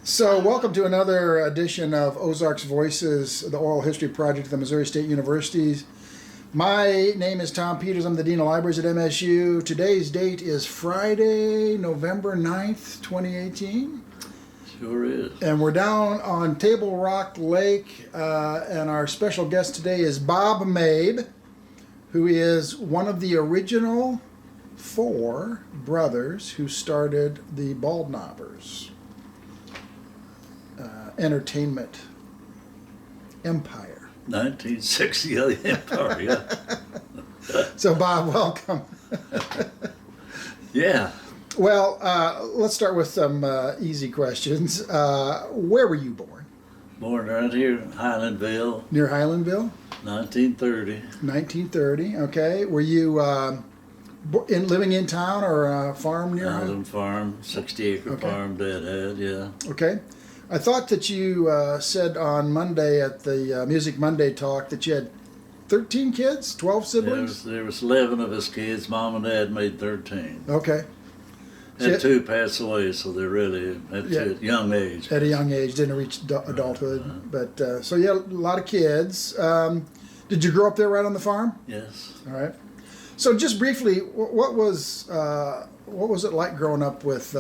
So, welcome to another edition of Ozarks Voices, the Oral History Project at the Missouri State Universities. My name is Tom Peters. I'm the Dean of Libraries at MSU. Today's date is Friday, November 9th, 2018. Sure is. And we're down on Table Rock Lake, and our special guest today is Bob Mabe, who is one of the original 4 brothers who started the Baldknobbers entertainment empire. 1960 Empire, yeah. So, Bob, welcome. Yeah. Well, let's start with some easy questions. Where were you born? Born right here in Highlandville, Near Highlandville? 1930. 1930, okay. Were you living in town or a farm near? Island farm, 60-acre Okay. farm Dad had, yeah. Okay. I thought that you said on Monday at the Music Monday talk that you had 13 kids, 12 siblings? There was 11 of us kids. Mom and Dad made 13. Okay. Had 2 pass away, so they're really at a young age. At a young age, didn't reach adulthood. But so you had a lot of kids. Did you grow up there right on the farm? Yes. All right. So just briefly, what was it like growing up with?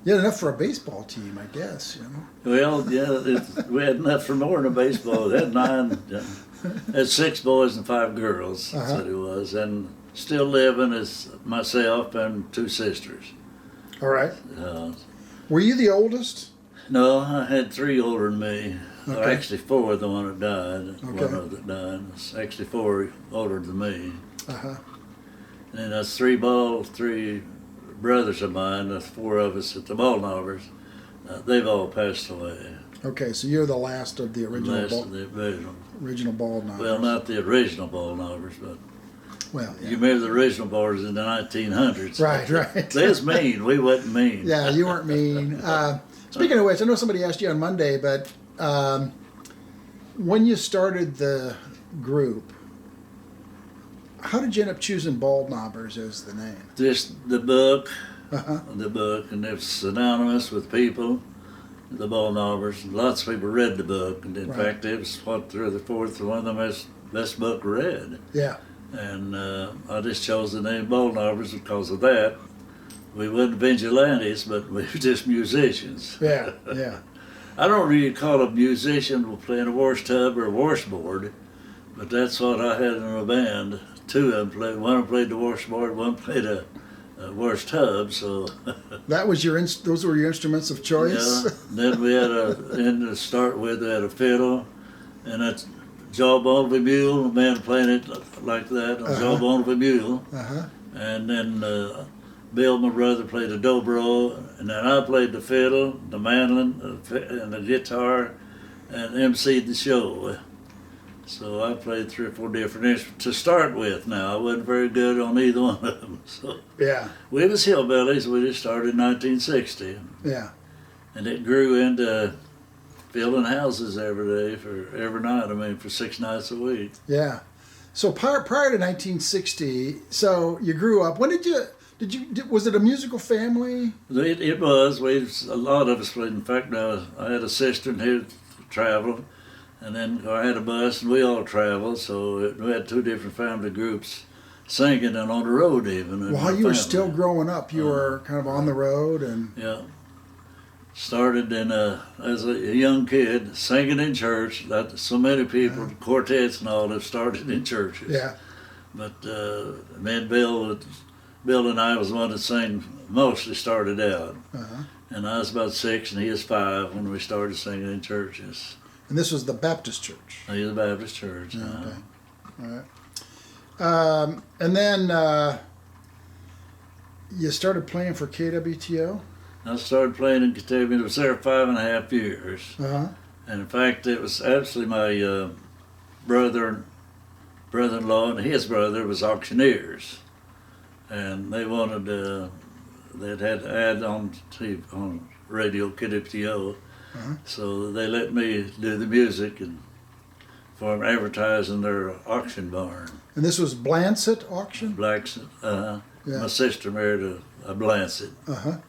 You had enough for a baseball team, I guess. You know. Well, yeah, we had enough for more than a baseball. It had 9, had 6 boys and 5 girls. That's what it was, and still living is myself and 2 sisters. All right. Were you the oldest? No, I had 3 older than me. Okay. Or actually 4, the one that died. Okay. One of that died. It's actually 4 older than me. Uh-huh. And that's 3 brothers of mine, the 4 of us at the Baldknobbers. They've all passed away. Okay, so you're the last of the original original Baldknobbers. Well, not the original Baldknobbers, but well, yeah. you remember the original Baldknobbers in the 1900s. Right. They was mean. We wasn't mean. Yeah, you weren't mean. Speaking of which, I know somebody asked you on Monday, but when you started the group, how did you end up choosing Baldknobbers as the name? Just the book, Uh-huh. and it's synonymous with people, the Baldknobbers. Lots of people read the book, and in fact, it was one of the best book read. Yeah. And I just chose the name Baldknobbers because of that. We wasn't vigilantes, but we were just musicians. Yeah. I don't really call a musician playing a wash tub or a washboard, but that's what I had in a band. 2 of them played. One played the washboard, one played a wash tub. So That was those were your instruments of choice. yeah. Then we had to start with, we had a fiddle and a jawbone of a mule. A man playing it like that, a jawbone of a mule. Uh-huh. And then Bill, my brother, played the dobro, and then I played the fiddle, the mandolin, and the guitar, and emceed the show. So I played 3 or 4 different instruments to start with. Now, I wasn't very good on either one of them. So Yeah. we was hillbillies. We just started in 1960. Yeah. And it grew into building houses every day, every night, for 6 nights a week. Yeah. So prior to 1960, so you grew up. When was it a musical family? It was. A lot of us played. In fact, I had a sister who traveled. And then I had a bus, and we all traveled, so we had 2 different family groups singing and on the road even. While you were still growing up, you were kind of on the road and... Yeah. Started as a young kid, singing in church. So many people, quartets and all, have started in churches. Yeah. But me and Bill and I was the one that mostly started out. Uh-huh. And I was about 6, and he was 5 when we started singing in churches. And this was the Baptist church. He was a Baptist church. Okay. All right. And then you started playing for KWTO? I started playing in KWTO. I was there 5.5 years. Uh-huh. And in fact, it was actually my brother-in-law and his brother was auctioneers. And they wanted, they'd had to add on radio KWTO. Uh-huh. So they let me do the music and for advertising their auction barn. And this was Blancett auction? Blacksett. Yeah. My sister married a Blancett. Uh-huh.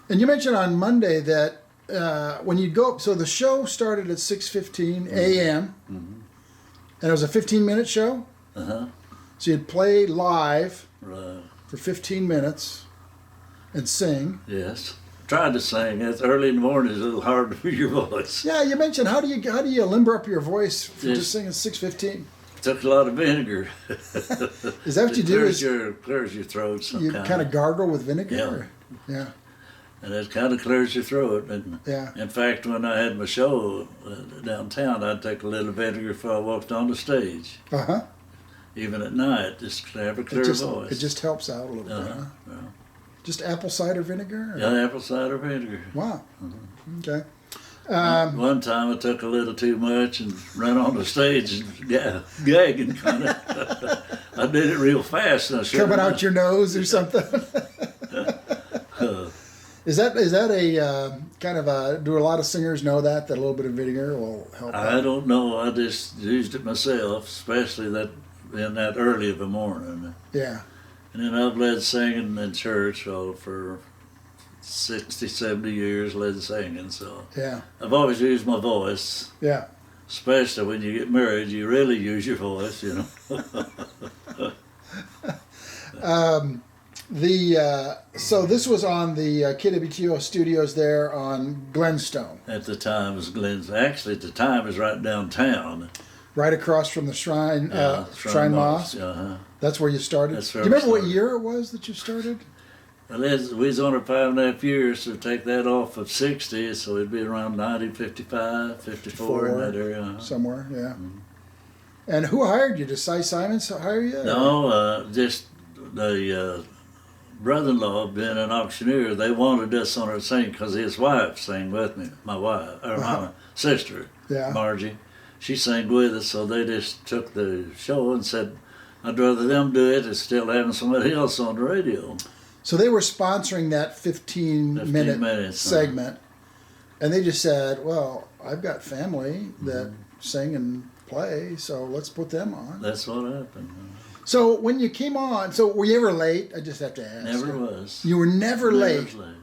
And you mentioned on Monday that when you go, so the show started at 6:15 a.m. Mm-hmm. and it was a 15-minute show. Uh-huh. So you'd play live Right. for 15 minutes and sing. Yes. Tried to sing. It's early in the morning. It's a little hard to hear your voice. Yeah, you mentioned how do you limber up your voice for Yes. just singing 6:15? Took a lot of vinegar. Is that what you do? Clears your throat some You kind of gargle with vinegar? Yeah. Or- yeah. And it kind of clears your throat. And Yeah. in fact, when I had my show downtown, I'd take a little vinegar before I walked on the stage. Uh-huh. Even at night, just to have a clear voice. It just helps out a little bit, huh? Yeah. Just apple cider vinegar? Or? Yeah, apple cider vinegar. Wow. Okay. One time I took a little too much and ran on the stage and gagging kind of. I did it real fast. And I Coming out your nose or something? Is that a kind of a, do a lot of singers know that a little bit of vinegar will help I out? don't know. I just used it myself, especially that in that early of the morning. Yeah. And then I've led singing in church for 60, 70 years, led singing. So Yeah. I've always used my voice, Yeah. especially when you get married. You really use your voice, you know. So this was on the KWTO studios there on Glenstone, At the time, it was Glenn's. Actually, at the time, it was right downtown. right across from the Shrine Shrine Mosque. Uh-huh. That's where you started. That's Do where you I remember what started. year it was that you started? Well, we was on it 5.5 years, so take that off of 60, so it'd be around 1955, 54 in that area. Uh-huh. Somewhere, yeah. And who hired you? Did Si Siman hire you? No, just the brother-in-law, being an auctioneer, they wanted us on our sing because his wife sang with me, my wife, or my sister, Yeah. Margie. She sang with us, so they just took the show and said, I'd rather them do it than still having somebody else on the radio. So they were sponsoring that 15-minute minutes, segment, and they just said, well, I've got family that sing and play, so let's put them on. That's what happened. So when you came on, so were you ever late? I just have to ask. Never was. You were never late. Was late.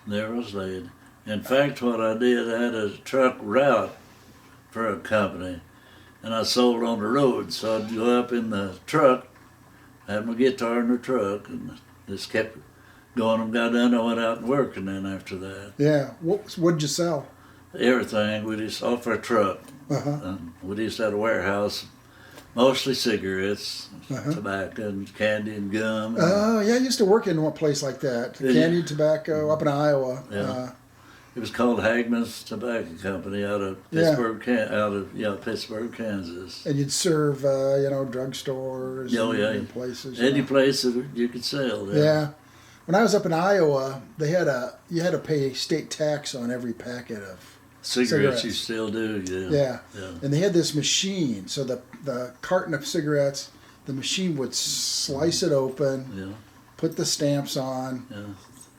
Never was late. In fact, what I did, I had a truck route for a company, and I sold on the road. So I'd go up in the truck, had my guitar in the truck, and just kept going and got done. I went out and worked, and then after that, Yeah. What'd you sell? everything. We just off our truck. Uh-huh. We just had a warehouse, mostly cigarettes, tobacco, and candy and gum. Oh, yeah, I used to work in one place like that. Did Candy, tobacco, up in Iowa. Yeah. It was called Hagman's Tobacco Company out of Pittsburgh, Pittsburgh, Kansas. And you'd serve, drugstores and places. Any place that you could sell. Yeah. When I was up in Iowa, you had to pay state tax on every packet of Cigarettes you still do, yeah. And they had this machine, so the carton of cigarettes, the machine would slice it open, put the stamps on. Yeah.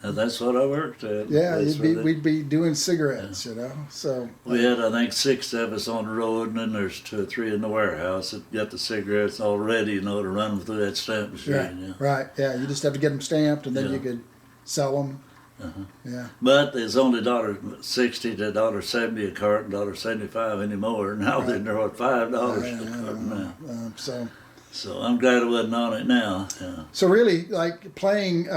And that's what I worked at. Yeah, we'd be doing cigarettes, So we had, I think, 6 of us on the road, and then there's 2 or 3 in the warehouse that got the cigarettes all ready, to run them through that stamp machine. Right. Yeah, you just have to get them stamped, and then you could sell them. Yeah. But there's only $1.60 to $1.70 a carton, $1.75 anymore. Now they're $5 a carton now. So I'm glad I wasn't on it now. Yeah. So really, like playing,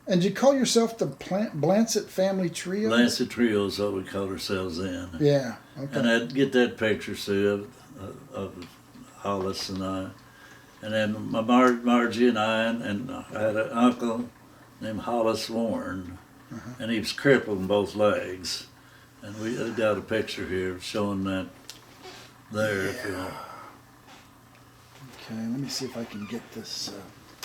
and you call yourself the Blancett Family Trio? Blancett Trio is what we call ourselves then. Yeah. Okay. And I'd get that picture, Sue, of Hollis and I. And then my Margie and I, and I had an uncle named Hollis Warren, and he was crippled in both legs. And we got a picture here showing that there. If you know. Okay, let me see if I can get this.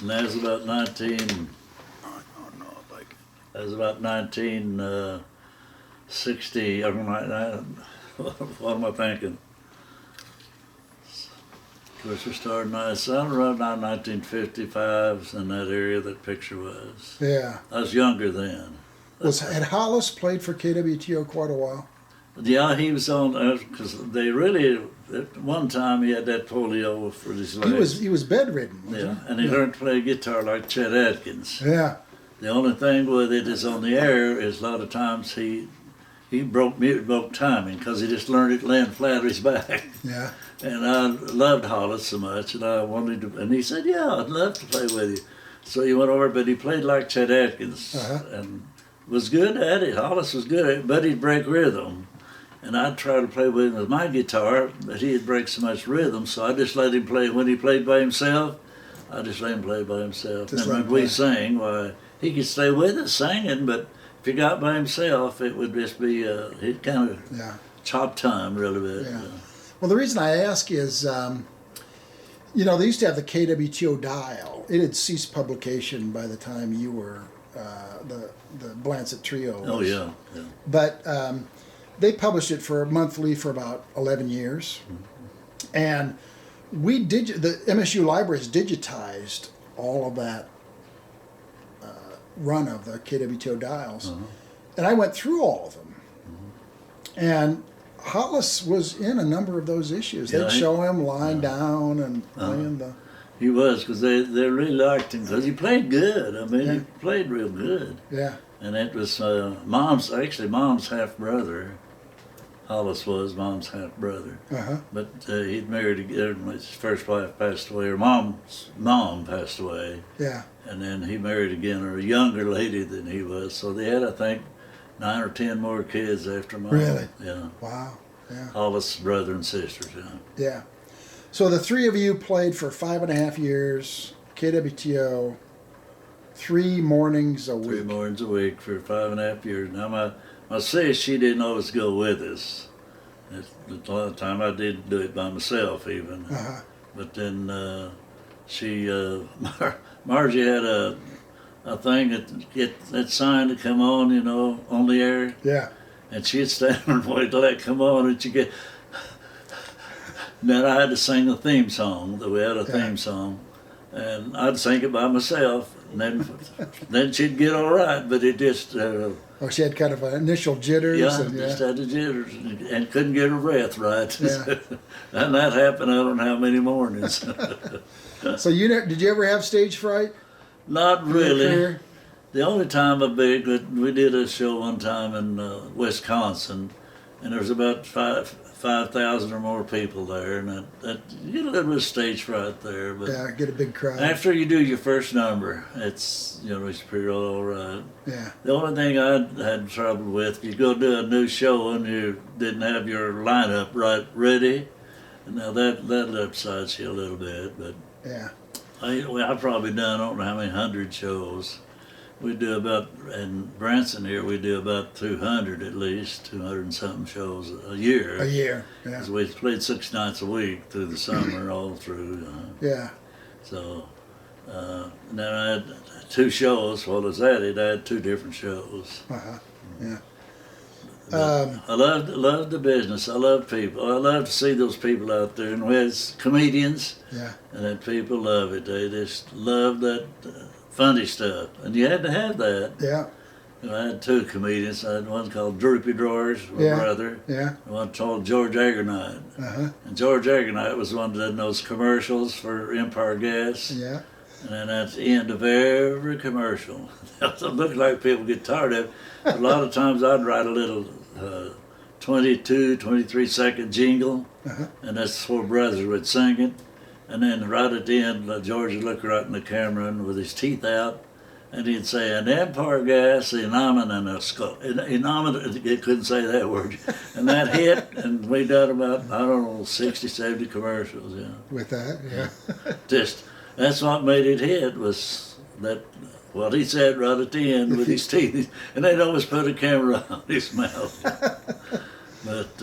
And that was about 1960. What am I thinking? Of course, we started around 1955 in that area. That picture was. Yeah. I was younger then. Had Hollis played for KWTO quite a while? Yeah, he was on because they really. At one time, he had that polio for his legs. He was bedridden. Yeah, and he learned to play guitar like Chet Atkins. Yeah. The only thing with it is on the air is a lot of times he broke timing because he just learned it laying flat on his back. Yeah. And I loved Hollis so much, and I wanted to. And he said, "Yeah, I'd love to play with you." So he went over, but he played like Chet Atkins and was good at it. Hollis was good at it, but he'd break rhythm. And I'd try to play with him with my guitar, but he'd break so much rhythm, so I just let him play. When he played by himself, I just let him play by himself. Just and when we sang, why, he could stay with us singing, but if he got by himself, it would just be, he'd kind of chop time really bit. Yeah. Well, the reason I ask is, you know, they used to have the KWTO dial. It had ceased publication by the time you were the Blancett Trio. Oh, yeah. But they published it for monthly for about 11 years. And the MSU libraries digitized all of that run of the KWTO dials. And I went through all of them. And Hollis was in a number of those issues. They'd show him lying down and playing the... He was, because they really liked him, because he played good. I mean, he played real good. Yeah. And it was Mom's half-brother. Hollis was Mom's half-brother. But he'd married again. His first wife passed away, or Mom's mom passed away. Yeah. And then he married again, or a younger lady than he was. So they had, I think, 9 or 10 more kids after Mom. Really? Yeah. Wow. Yeah. Hollis' brother and sisters, Yeah. So the three of you played for 5.5 years, KWTO, 3 mornings a week. 3 mornings a week for 5.5 years. Now my sis, she didn't always go with us. A lot of time I did do it by myself even. But then Margie had a thing that get that sign to come on, you know, on the air. Yeah. And she'd stand and wait till that come on, and she'd get. Then I had to sing a theme song. We had a theme song, and I'd sing it by myself. And then she'd get all right, but it just. She had kind of an initial jitters. Yeah, just had the jitters and couldn't get her breath right. Yeah. And that happened I don't know how many mornings. So did you ever have stage fright? Not really. The only time we did a show one time in Wisconsin, and there was about 5,000 or more people there, and that you get a little bit of stage fright there. But yeah, get a big crowd. After you do your first number, it's it's pretty all right. Yeah. The only thing I had trouble with, you go do a new show and you didn't have your lineup ready, and now that upsets you a little bit. But yeah, I've probably done I don't know how many 100 shows. We do about, in Branson here, we do about 200 at least, 200 and something shows a year. A year, yeah. Because we played 6 nights a week through the summer, all through. Yeah. So, and then I had 2 shows. While I was at it, I had 2 different shows. Yeah. I loved the business. I love people. I love to see those people out there. And we had comedians. Yeah. And then people love it. They just love that funny stuff. And you had to have that. Yeah. I had 2 comedians. I had one called Droopy Drawers, my brother. Yeah. And one called George Aggernight. And George Aggernight was one that did those commercials for Empire Gas. Yeah. And then at the end of every commercial, it looked like people get tired of it. A lot of times I'd write a little 22, 23-second jingle, and that's 4 brothers would sing it. And then right at the end, George would look right in the camera and with his teeth out, and he'd say, "An Empire Gas, and a skull." He couldn't say that word. And that hit, and we done about, I don't know, 60, 70 commercials, With that, yeah. That's what made it hit, was that, what he said right at the end with his teeth. And they'd always put a camera on his mouth. But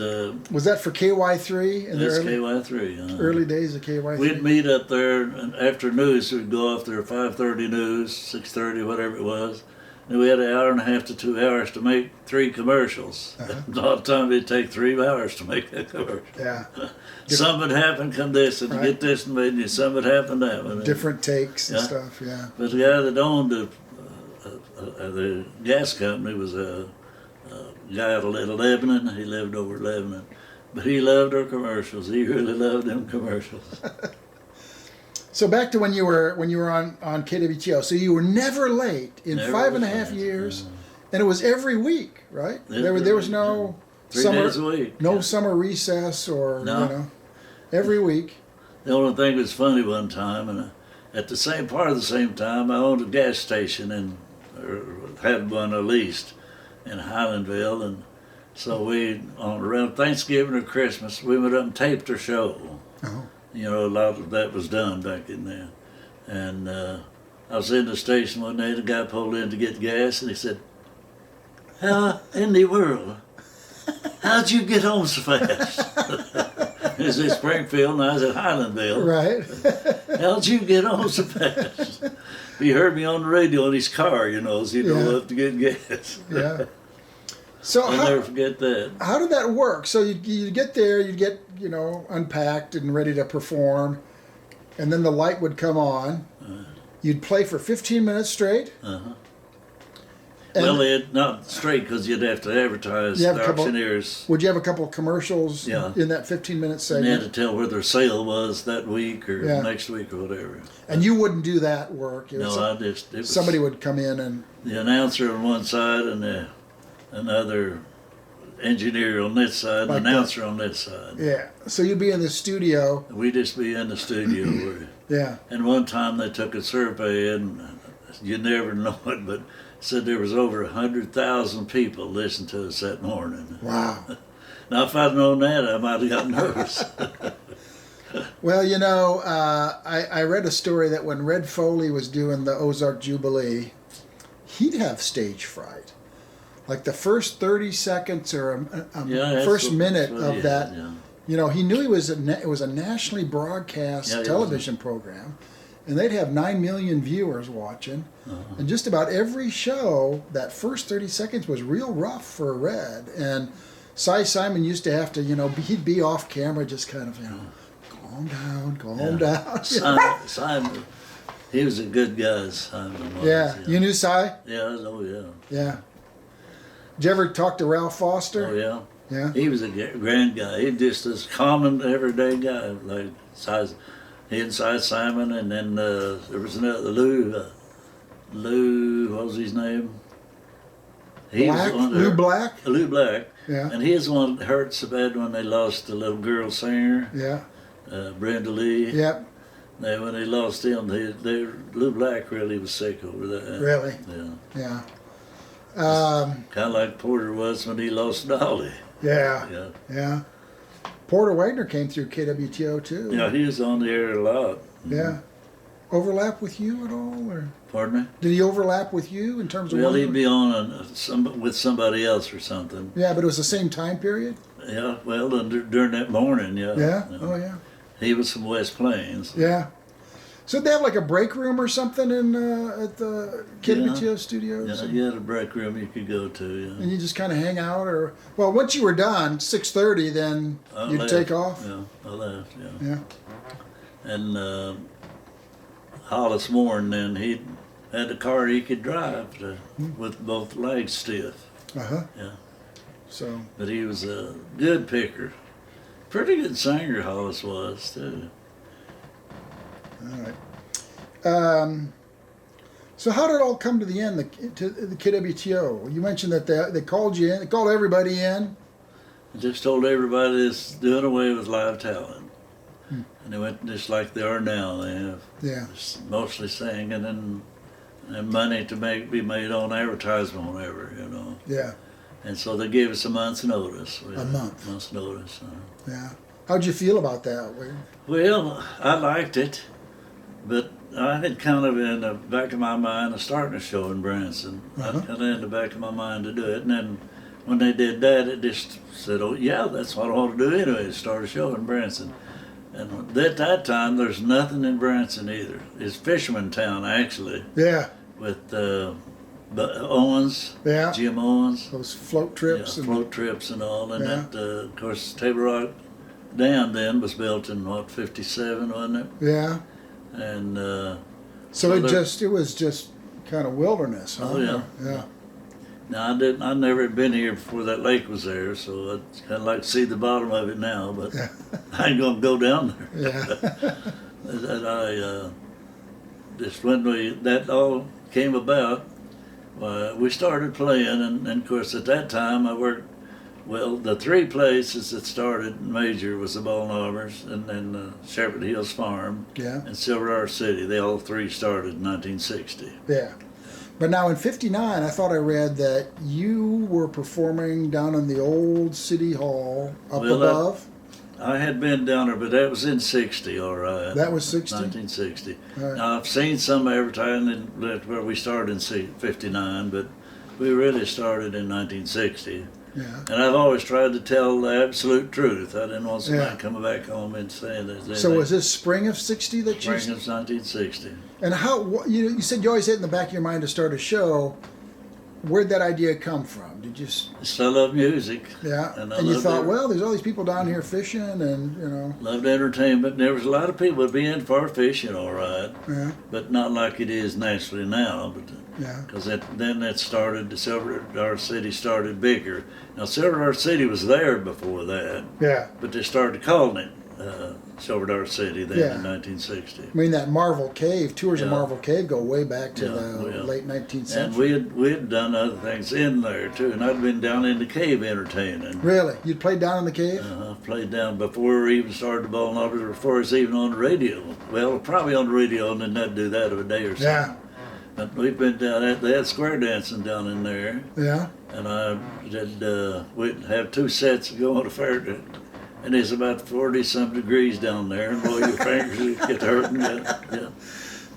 was that for KY3? That's KY3. Early days of KY3? We'd meet up there, and after news, we'd go off there 5:30 news, 6:30, whatever it was. And we had an hour and a half to 2 hours to make 3 commercials. A lot of times it'd take 3 hours to make that commercial. Yeah. Something would happen, come this, and get this and made you. Something would happen that one. Different takes and stuff, yeah. But the guy that owned the gas company was a guy out of Lebanon. He lived over in Lebanon. But he loved our commercials. He really loved them commercials. So back to when you were on KWTO. So you were never late in Never 5.5 was. years, and it was every week, right? Yeah, There was no 3 summer, days a week. no Yeah. summer recess or No. every week. The only thing that was funny one time, and at the same time, I owned a gas station or had one at least in Highlandville, and so we on around Thanksgiving or Christmas we went up and taped our show. Oh. You know, a lot of that was done back in there, and I was in the station one day. The guy pulled in to get gas, and he said, "How in the world? How'd you get home so fast?" He was in Springfield, and I was at Highlandville. Right. How'd you get home so fast? He heard me on the radio in his car, you know, as he drove up to get gas. Yeah. So I'll never forget that. how did that work? So you get there, you'd get unpacked and ready to perform, and then the light would come on. You'd play for 15 minutes straight. Uh-huh. And Well, not straight, because you'd have to advertise You have the a couple- auctioneers. would you have a couple of commercials Yeah. in that 15-minute And they had segment? to tell where their sale was that week or Yeah. next week or whatever. And you wouldn't do that work. It was No, it was somebody would come in and the announcer on one side and another engineer on this side, Like and announcer on this side. yeah. So you'd be in the studio. We'd just be in the studio. Yeah. And one time they took a survey, and you never know it, but said there was over 100,000 people listening to us that morning. Wow. Now, if I'd known that, I might have gotten nervous. Well, I read a story that when Red Foley was doing the Ozark Jubilee, he'd have stage fright. Like the first 30 seconds or Yeah, first minute that's what of he that, had, yeah. he knew it was a nationally broadcast Yeah, it was. television program, and they'd have 9 million viewers watching. And just about every show, that first 30 seconds was real rough for Red. And Si Siman used to have to, he'd be off camera just kind of, calm down. Simon, he was a good guy, Simon was. Yeah. You knew Si? Yeah, oh yeah. Yeah. Did you ever talk to Ralph Foster? Oh yeah. Yeah. He was a grand guy. He just as common everyday guy. Like he and Si Simon, and then there was another Lou. What was his name? Black? Lou Black? Lou Black. Yeah. And he was the one that hurt so bad when they lost the little girl singer, Yeah. Brenda Lee. Yep. When they lost him, Lou Black really was sick over that. Really? Yeah. Yeah. Kind of like Porter was when he lost Dolly. Yeah. Yeah. Yeah. Porter Wagner came through KWTO too. Yeah, he was on the air a lot. Yeah. Overlap with you at all, or Pardon me? did he overlap with you in terms of? Well, working? he'd be on with somebody else or something. Yeah, but it was the same time period. Yeah, well, during that morning, yeah. Yeah. Oh yeah. He was from West Plains. Yeah. So they have like a break room or something in at the KWTO studios, Yeah, you had a break room you could go to. Yeah. and you just kind of hang out, or once you were done 6:30, then I you'd left. take off. Yeah, I left. Yeah. Yeah. And Hollis Warren, then he had a car he could drive with both legs stiff. Uh huh. Yeah. So But he was a good picker. Pretty good singer, Hollis was, too. all right. So how did it all come to the end? To the KWTO. You mentioned that they called you in. They called everybody in. I just told everybody it's doing away with live talent. And they went just like they are now. They have Yeah. mostly singing and money to be made on advertisement whenever, Yeah. And so they gave us a month's notice. A month. Month's notice. Yeah. How'd you feel about that? Well, I liked it, but I had kind of in the back of my mind of starting a show in Branson. Uh-huh. I kind of in the back of my mind to do it, and then when they did that, it just said, "Oh yeah, that's what I want to do anyway: start a show in Branson." And at that time, there's nothing in Branson either. It's Fisherman Town actually, Yeah. with Owens, Yeah. Jim Owens, Those float trips. yeah, and, float trips and all, and Yeah. that of course Table Rock Dam then was built in what 57, wasn't it? Yeah. And So there- it was just kind of wilderness. Huh? Oh, yeah. Yeah. now I never had been here before that lake was there, so I'd kind of like to see the bottom of it now, but I ain't gonna go down there. Yeah. that I just when that all came about, we started playing, and of course at that time I worked. Well, the three places that started major was the Baldknobbers, and then Shepherd Hills Farm, Yeah. and Silver Dollar City. They all three started in 1960. Yeah. But now in '59, I thought I read that you were performing down in the old city hall up above. I had been down there, but that was in '60, all right. That was '60? 1960. Right. Now, I've seen some advertising where we started in '59, but we really started in 1960. Yeah. And I've always tried to tell the absolute truth. I didn't want somebody coming back home and saying that. So was this spring of '60 that you? Spring of 1960. And how you said you always had in the back of your mind to start a show. Where'd that idea come from? Did you? Just I love music. Yeah. And you thought, well, there's all these people down here fishing, and you know. Loved entertainment. And there was a lot of people being for fishing, all right. Yeah. But not like it is naturally now. But yeah. Because then that started. The Silver Dollar City started bigger. Now Silver Dollar City was there before that. Yeah. But they started calling it Silver Dollar City then in 1960. I mean, that Marvel Cave, tours of Marvel Cave go way back to Yeah, the late 19th century. And we had done other things in there too, and I'd been down in the cave entertaining. Really? You'd played down in the cave? Played down before we even started the Baldknobbers, or before it's even on the radio. Well, probably on the radio, and then they'd do that of a day or so. Yeah. But we've been down at, they had square dancing down in there. Yeah. And I did, we'd have two sets going to fair, and it's about 40-some degrees down there, and boy, your fingers get hurting. Yeah.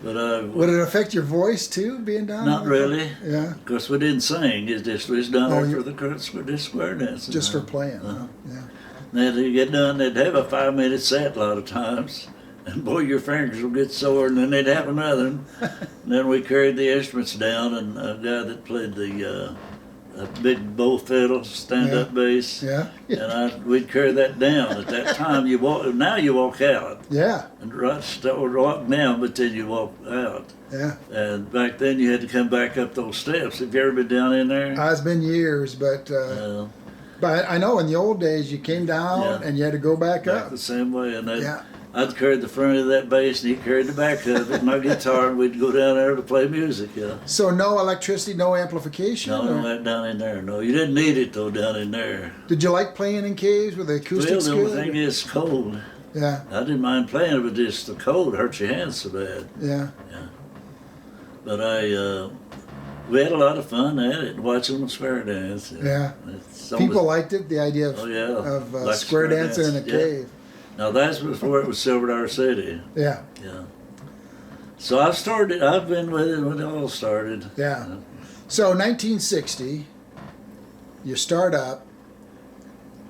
But would it affect your voice too, being down? Not really. Yeah. Of course, we didn't sing. It just was done for the square dancing. Just for playing. Yeah. Then you get done, they'd have a 5-minute set a lot of times. And boy, your fingers will get sore, and then they'd have another one. And then we carried the instruments down, and a guy that played the big bow fiddle, stand-up bass. Yeah. And we'd carry that down. At that time, now you walk out. Yeah. And walk down, but then you walk out. Yeah. And back then, you had to come back up those steps. Have you ever been down in there? It's been years, but I know in the old days you came down and you had to go back up. The same way, and I'd carry the front of that bass, and he carried the back of it, my guitar, and we'd go down there to play music. Yeah. So no electricity, no amplification? No, down in there. No, you didn't need it though down in there. Did you like playing in caves with the acoustics Well, the good? only thing is cold. Yeah. I didn't mind playing it, but just the cold hurt your hands so bad. Yeah. Yeah. But we had a lot of fun at it, watching them square dance. Yeah. People liked it, the idea of, like square dancing in a cave. Now that's before it was Silver Dollar City. Yeah. Yeah. So I've been with it when it all started. Yeah. So 1960, you start up,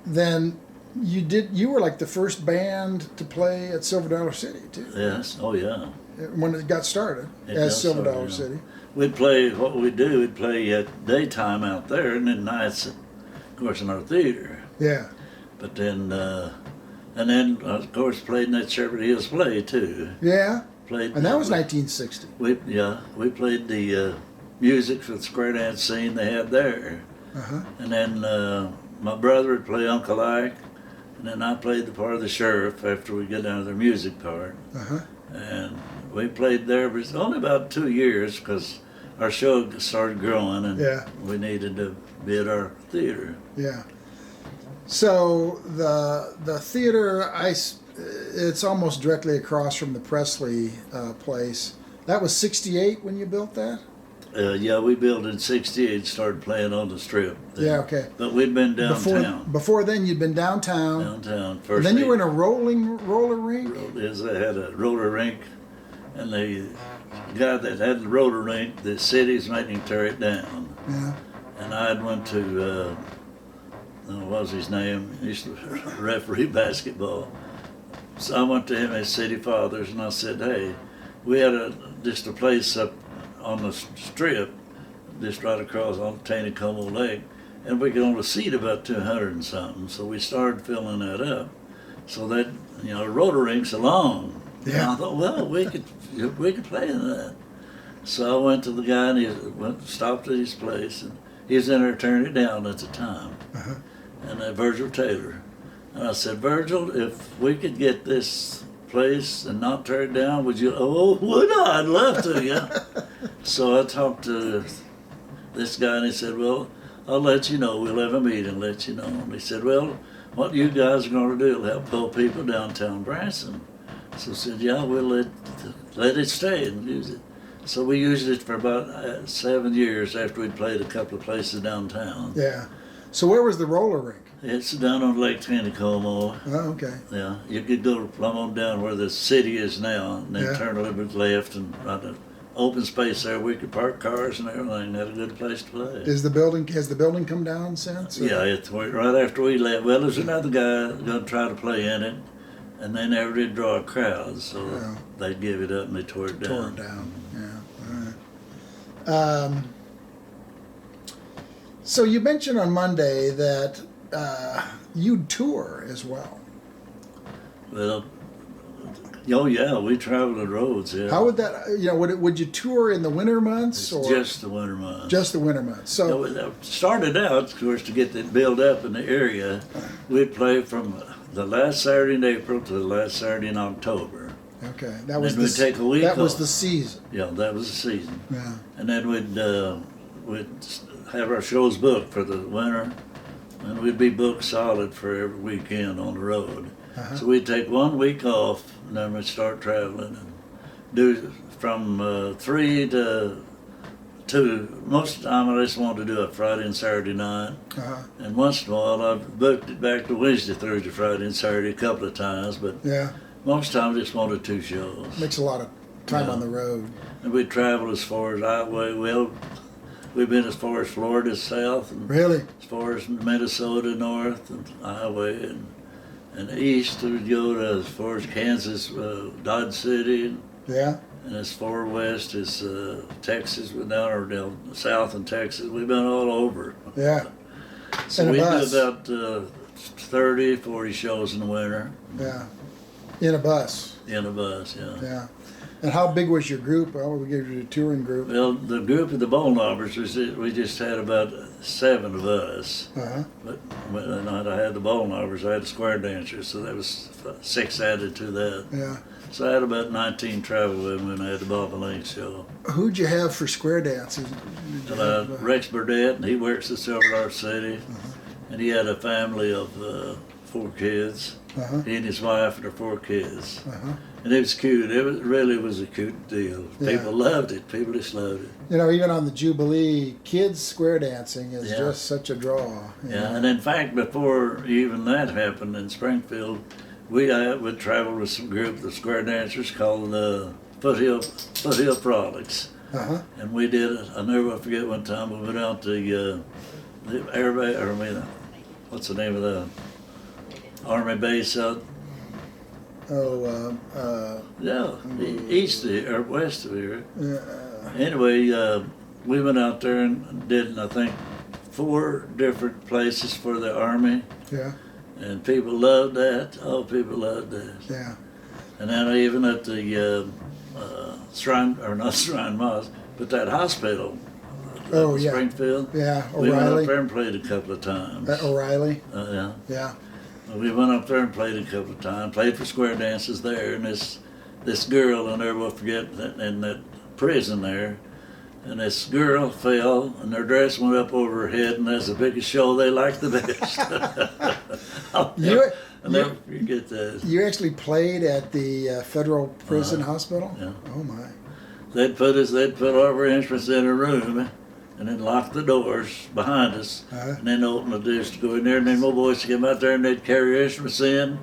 then you were like the first band to play at Silver Dollar City too. Yes. Oh yeah. When it got started as Silver Dollar City. We'd play, what we'd do, we'd play at daytime out there, and then nights, of course, in our theater. Yeah. But then, and then, of course, played in that Shepherd Hills play, too. Yeah. And that was 1960. We played the music for the square dance scene they had there. Uh-huh. And then my brother would play Uncle Ike, and then I played the part of the sheriff after we get down to the music part. Uh-huh. And we played there, but it's only about 2 years because our show started growing, and we needed to be at our theater. Yeah. So the theater, it's almost directly across from the Presley place. That was 68 when you built that? We built in 68, started playing on the Strip. Then. Yeah, okay. But we'd been downtown. Before then, you'd been downtown. Downtown first. And then you were in a roller rink? They had a roller rink, and the guy that had the roller rink, the city's making him tear it down. Yeah. And I went to, what was his name? He used to referee basketball. So I went to him at City Fathers, and I said, hey, we had just a place up on the Strip, just right across on Taneycomo Lake, and we could only seat about 200 and something, so we started filling that up. So that, roller rinks along. Yeah. And I thought, well, we could play in that. So I went to the guy, and he stopped at his place, and he was in there turning it down at the time. Uh-huh. And Virgil Taylor. And I said, Virgil, if we could get this place and not tear it down? Would you? Oh, would I? I'd love to, yeah. So I talked to this guy, and he said, well, I'll let you know. We'll have a meeting and let you know. And he said, well, what you guys are going to do will help pull people downtown Branson. So I said, yeah, we'll let it stay and use it. So we used it for about 7 years after we'd played a couple of places downtown. Yeah. So where was the roller rink? It's down on Lake Taneycomo. Oh, okay. Yeah, you could go plumb on down where the city is now, and then Yeah. turn a little bit left, and right an open space there. We could park cars and everything. Had a good place to play. Has the building come down since? Or? Yeah, it's right after we left. Well, there's another guy going to try to play in it, and they never did draw a crowd, so Yeah. they gave it up and they tore it down. Tore it down. Yeah. All right. So you mentioned on Monday that you tour as well. Well, oh yeah, we travel the roads. Yeah. How would that? Would you tour in the winter months or Just the winter months. just the winter months? So It started out, of course, to get it built up in the area. We'd play from the last Saturday in April to the last Saturday in October. okay, that was Then we'd take a week that was off. the season. Yeah, that was the season. Yeah. And then we'd have our shows booked for the winter, and we'd be booked solid for every weekend on the road. Uh-huh. So we'd take 1 week off, and then we'd start traveling and do from 3 to 2. Most of the time I just wanted to do it Friday and Saturday night. Uh-huh. And once in a while I've booked it back to Wednesday, Thursday, Friday, and Saturday a couple of times, but Yeah. most times I just wanted 2 shows. Makes a lot of time Yeah. on the road. And we traveled as far as we've been as far as Florida south, and Really? as far as Minnesota north, and Iowa, and east we'd go to as far as Kansas, Dodge City, Yeah. and as far west as Texas, down south in Texas. We've been all over. Yeah. So In a we bus. do about 30, 40 shows in the winter Yeah. In a bus. in a bus, yeah. Yeah. And how big was your group? Well, we gave you a touring group. Well, the group of the Baldknobbers, we just had about 7 of us. Uh-huh. But when I had the Baldknobbers, I had the square dancers, so there was 6 added to that. Yeah. So I had about 19 travel with me when I had the Bob-O-Links Show. Who'd you have for square dances? Did you have, Rex Burdett, and he works at Silver Dollar City, and he had a family of 4 kids. Uh-huh. He and his wife and their 4 kids. Uh-huh. And it was cute. It really was a cute deal. Yeah. People loved it. People just loved it. Even on the Jubilee, kids square dancing is Yeah. just such a draw. you Yeah, know. and in fact, before even that happened in Springfield, we would travel with some group of square dancers called the Foothill Frolics. Uh-huh. And we did it. I'll never forget one time we went out to the air base, what's the name of the Army base out? East of here, or west of here. Anyway, we went out there and did, I think, 4 different places for the Army, Yeah. and people loved that. Oh, people loved that. Yeah. And then even at the Shrine, or not Shrine Mosque, but that hospital, Oh, yeah. Springfield. Yeah. We went up O'Reilly. there and played a couple of times. O'Reilly. Yeah. Yeah. We went up there and played a couple of times, played for square dances there, and this girl, I'll never forget, in that prison there, and this girl fell, and her dress went up over her head, and that's the biggest show they liked the best. I'll never forget that. You actually played at the Federal Prison Hospital? Yeah. Oh, my. They'd put all of our instruments in a room, and then lock the doors behind us, and then open the doors to go in there, and then my boys would come out there and they'd carry their instruments in,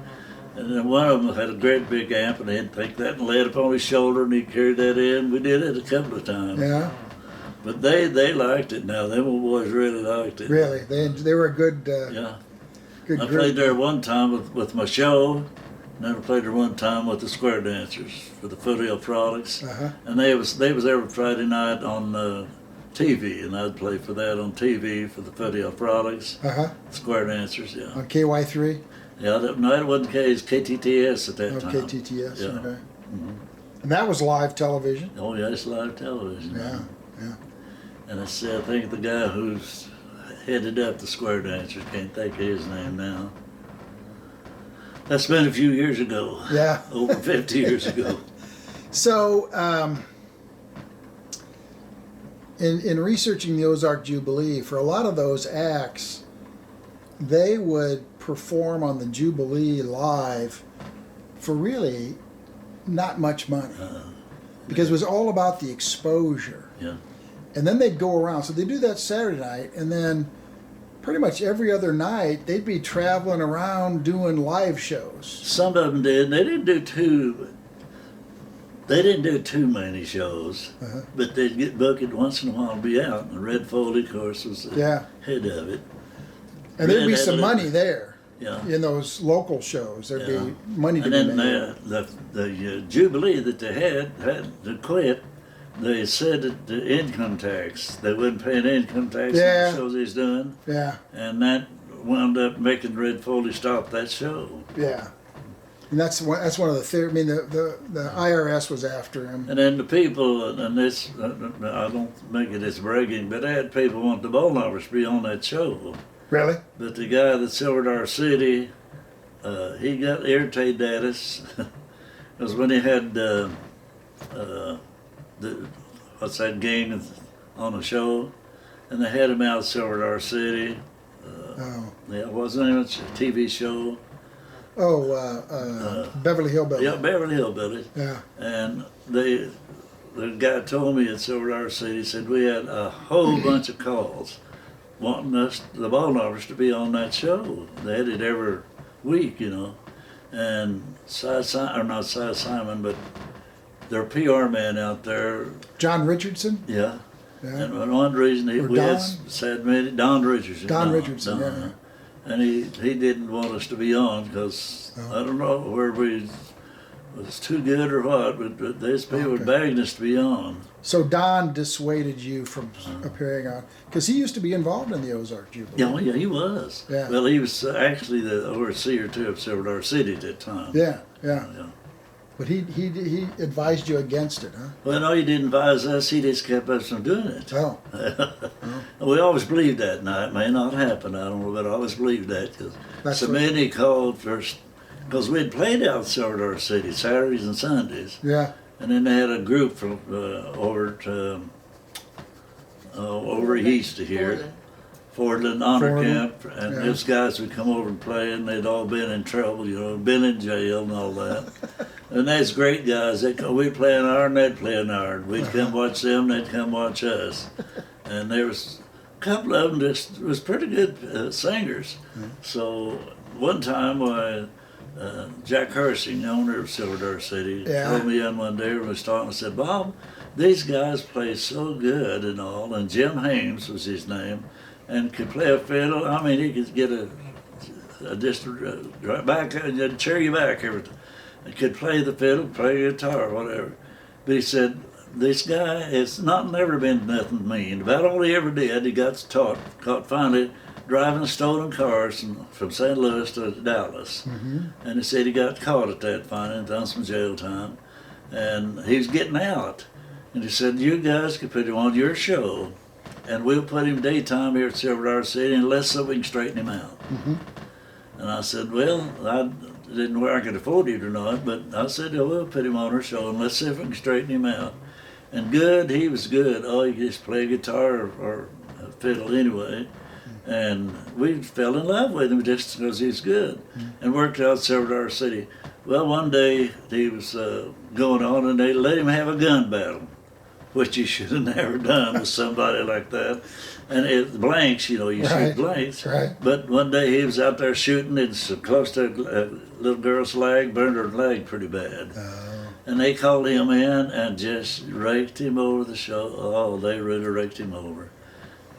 and then one of them had a great big amp, and he'd take that and lay it up on his shoulder, and he'd carry that in. We did it a couple of times. Yeah. But they liked it now. Them old boys really liked it. Really? They were a good, Yeah. good I group. played there one time with my show, and then I played there one time with the square dancers for the Foothill Frolics, Uh-huh. and they was every Friday night on TV, and I'd play for that on TV for the Foothill Frolics, Uh-huh. square dancers, yeah. On KY3? Yeah, no, it wasn't KTTS at that Oh, time. KTTS, Yeah. okay. And that was live television? Oh, yeah, it's live television. Yeah, yeah. And I think the guy who's headed up the square dancers, can't think of his name now. That's been a few years ago. Yeah. Over 50 years ago. So, in researching the Ozark Jubilee, for a lot of those acts, they would perform on the Jubilee live for really not much money. Because it was all about the exposure. Yeah. And then they'd go around. So they do that Saturday night, and then pretty much every other night they'd be traveling around doing live shows. Some of them did. They didn't do too many shows, but they'd get booked once in a while to be out. And Red Foley, of course, was the head of it. And there'd be some money there. Yeah. In those local shows, there'd be money to be made. And then the Jubilee that they had to quit. They said that the income tax, they wasn't paying income tax on the shows he's doing. Yeah. And that wound up making Red Foley stop that show. Yeah. And that's one of the theories. I mean, the IRS was after him. And then the people, and this, I don't make it as bragging, but I had people want the Baldknobbers to be on that show. Really? But the guy that sold our city, he got irritated at us. Because when he had what's that game on the show, and they had him out Silver Our City. Yeah, it wasn't even a TV show. Beverly Hillbillies. Yeah, Beverly Hillbillies. Yeah. And the guy told me at Silver Our City, he said we had a whole bunch of calls wanting us, the Baldknobbers, to be on that show. They had it every week, you know. And not Si Siman, but their PR man out there. John Richardson? Yeah. And one reason we had said Don Richardson. Don Richardson, yeah. And he didn't want us to be on because I don't know where we was too good or what, but these people were begging us to be on. So Don dissuaded you from appearing on, because he used to be involved in the Ozark Jubilee. Yeah, he was. Yeah. Well, he was actually the overseer too of Silver Dollar City at that time. Yeah. But he advised you against it, huh? Well, no, he didn't advise us. He just kept us from doing it. Oh. We always believed that. Now, it may not happen. I don't know, but I always believed that. Because so many called first, because we'd played out Silver Dollar City Saturdays and Sundays. Yeah. And then they had a group from over east of here. Fordland Honor Camp, and those guys would come over and play, and they'd all been in trouble, you know, been in jail and all that. And they's great guys. We'd play an hour and they'd play an hour. We'd come watch them, they'd come watch us. And there was a couple of them just was pretty good singers. So one time, Jack Hersing, the owner of Silver Dollar City, told me in one day and was talking and said, Bob, these guys play so good and all, and Jim Hames was his name, and could play a fiddle. I mean, he could get right back and cheer you back everything. He could play the fiddle, play the guitar, whatever. But he said, this guy, it's never been nothing mean. About all he ever did, he got caught finally driving stolen cars from St. Louis to Dallas. And he said he got caught at that finally and done some jail time. And he was getting out. And he said, you guys could put him on your show, and we'll put him daytime here at Silver Dollar City unless so we can straighten him out. And I said, well, I didn't know where I could afford it or not, but I said, oh, we'll put him on our show and let's see if we can straighten him out. And good, he was good. Oh, he just played guitar or fiddle anyway. And we fell in love with him just because he's good. And worked out Silver Dollar City. Well, one day he was going on and they let him have a gun battle, which he should have never done with somebody like that. And it blanks, you know, you shoot blanks. But one day he was out there shooting, and so close to a little girl's leg, burned her leg pretty bad. And they called him in and just raked him over the show. Oh, they really raked him over.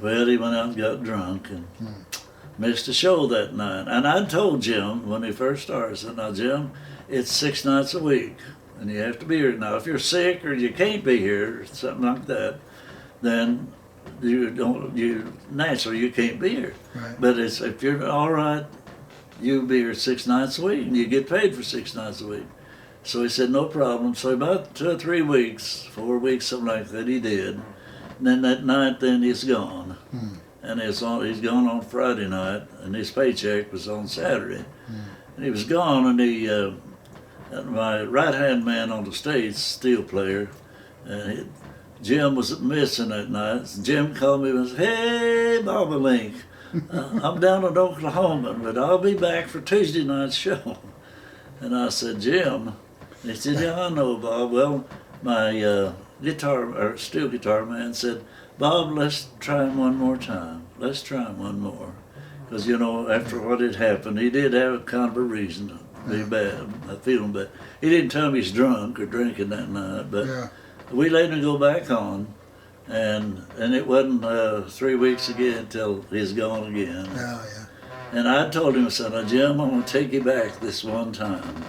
Well, he went out and got drunk and missed the show that night. And I told Jim when he first started, I said, now, Jim, it's 6 nights a week. And you have to be here. Now, if you're sick or you can't be here, or something like that, then naturally you can't be here. But if you're all right, you'll be here 6 nights a week, and you get paid for 6 nights a week. So he said, no problem. So about 2 or 3 weeks, 4 weeks, something like that, he did. And then that night, then he's gone. And he's gone on Friday night, and his paycheck was on Saturday. he was gone, and my right-hand man on the stage, steel player, and Jim was missing that night. Jim called me and said, "Hey, Bob-O-Link, I'm down in Oklahoma, but I'll be back for Tuesday night's show." And I said, "Jim?" He said, "Yeah, I know, Bob. Well, my steel guitar man said, Bob, let's try him one more time. Let's try him one more." Because, you know, after what had happened, he did have kind of a reason to be bad, feeling bad. He didn't tell me he's drunk or drinking that night, but we let him go back on, and it wasn't 3 weeks again until he's gone again. And I told him, I said, "Now, Jim, I'm going to take you back this one time.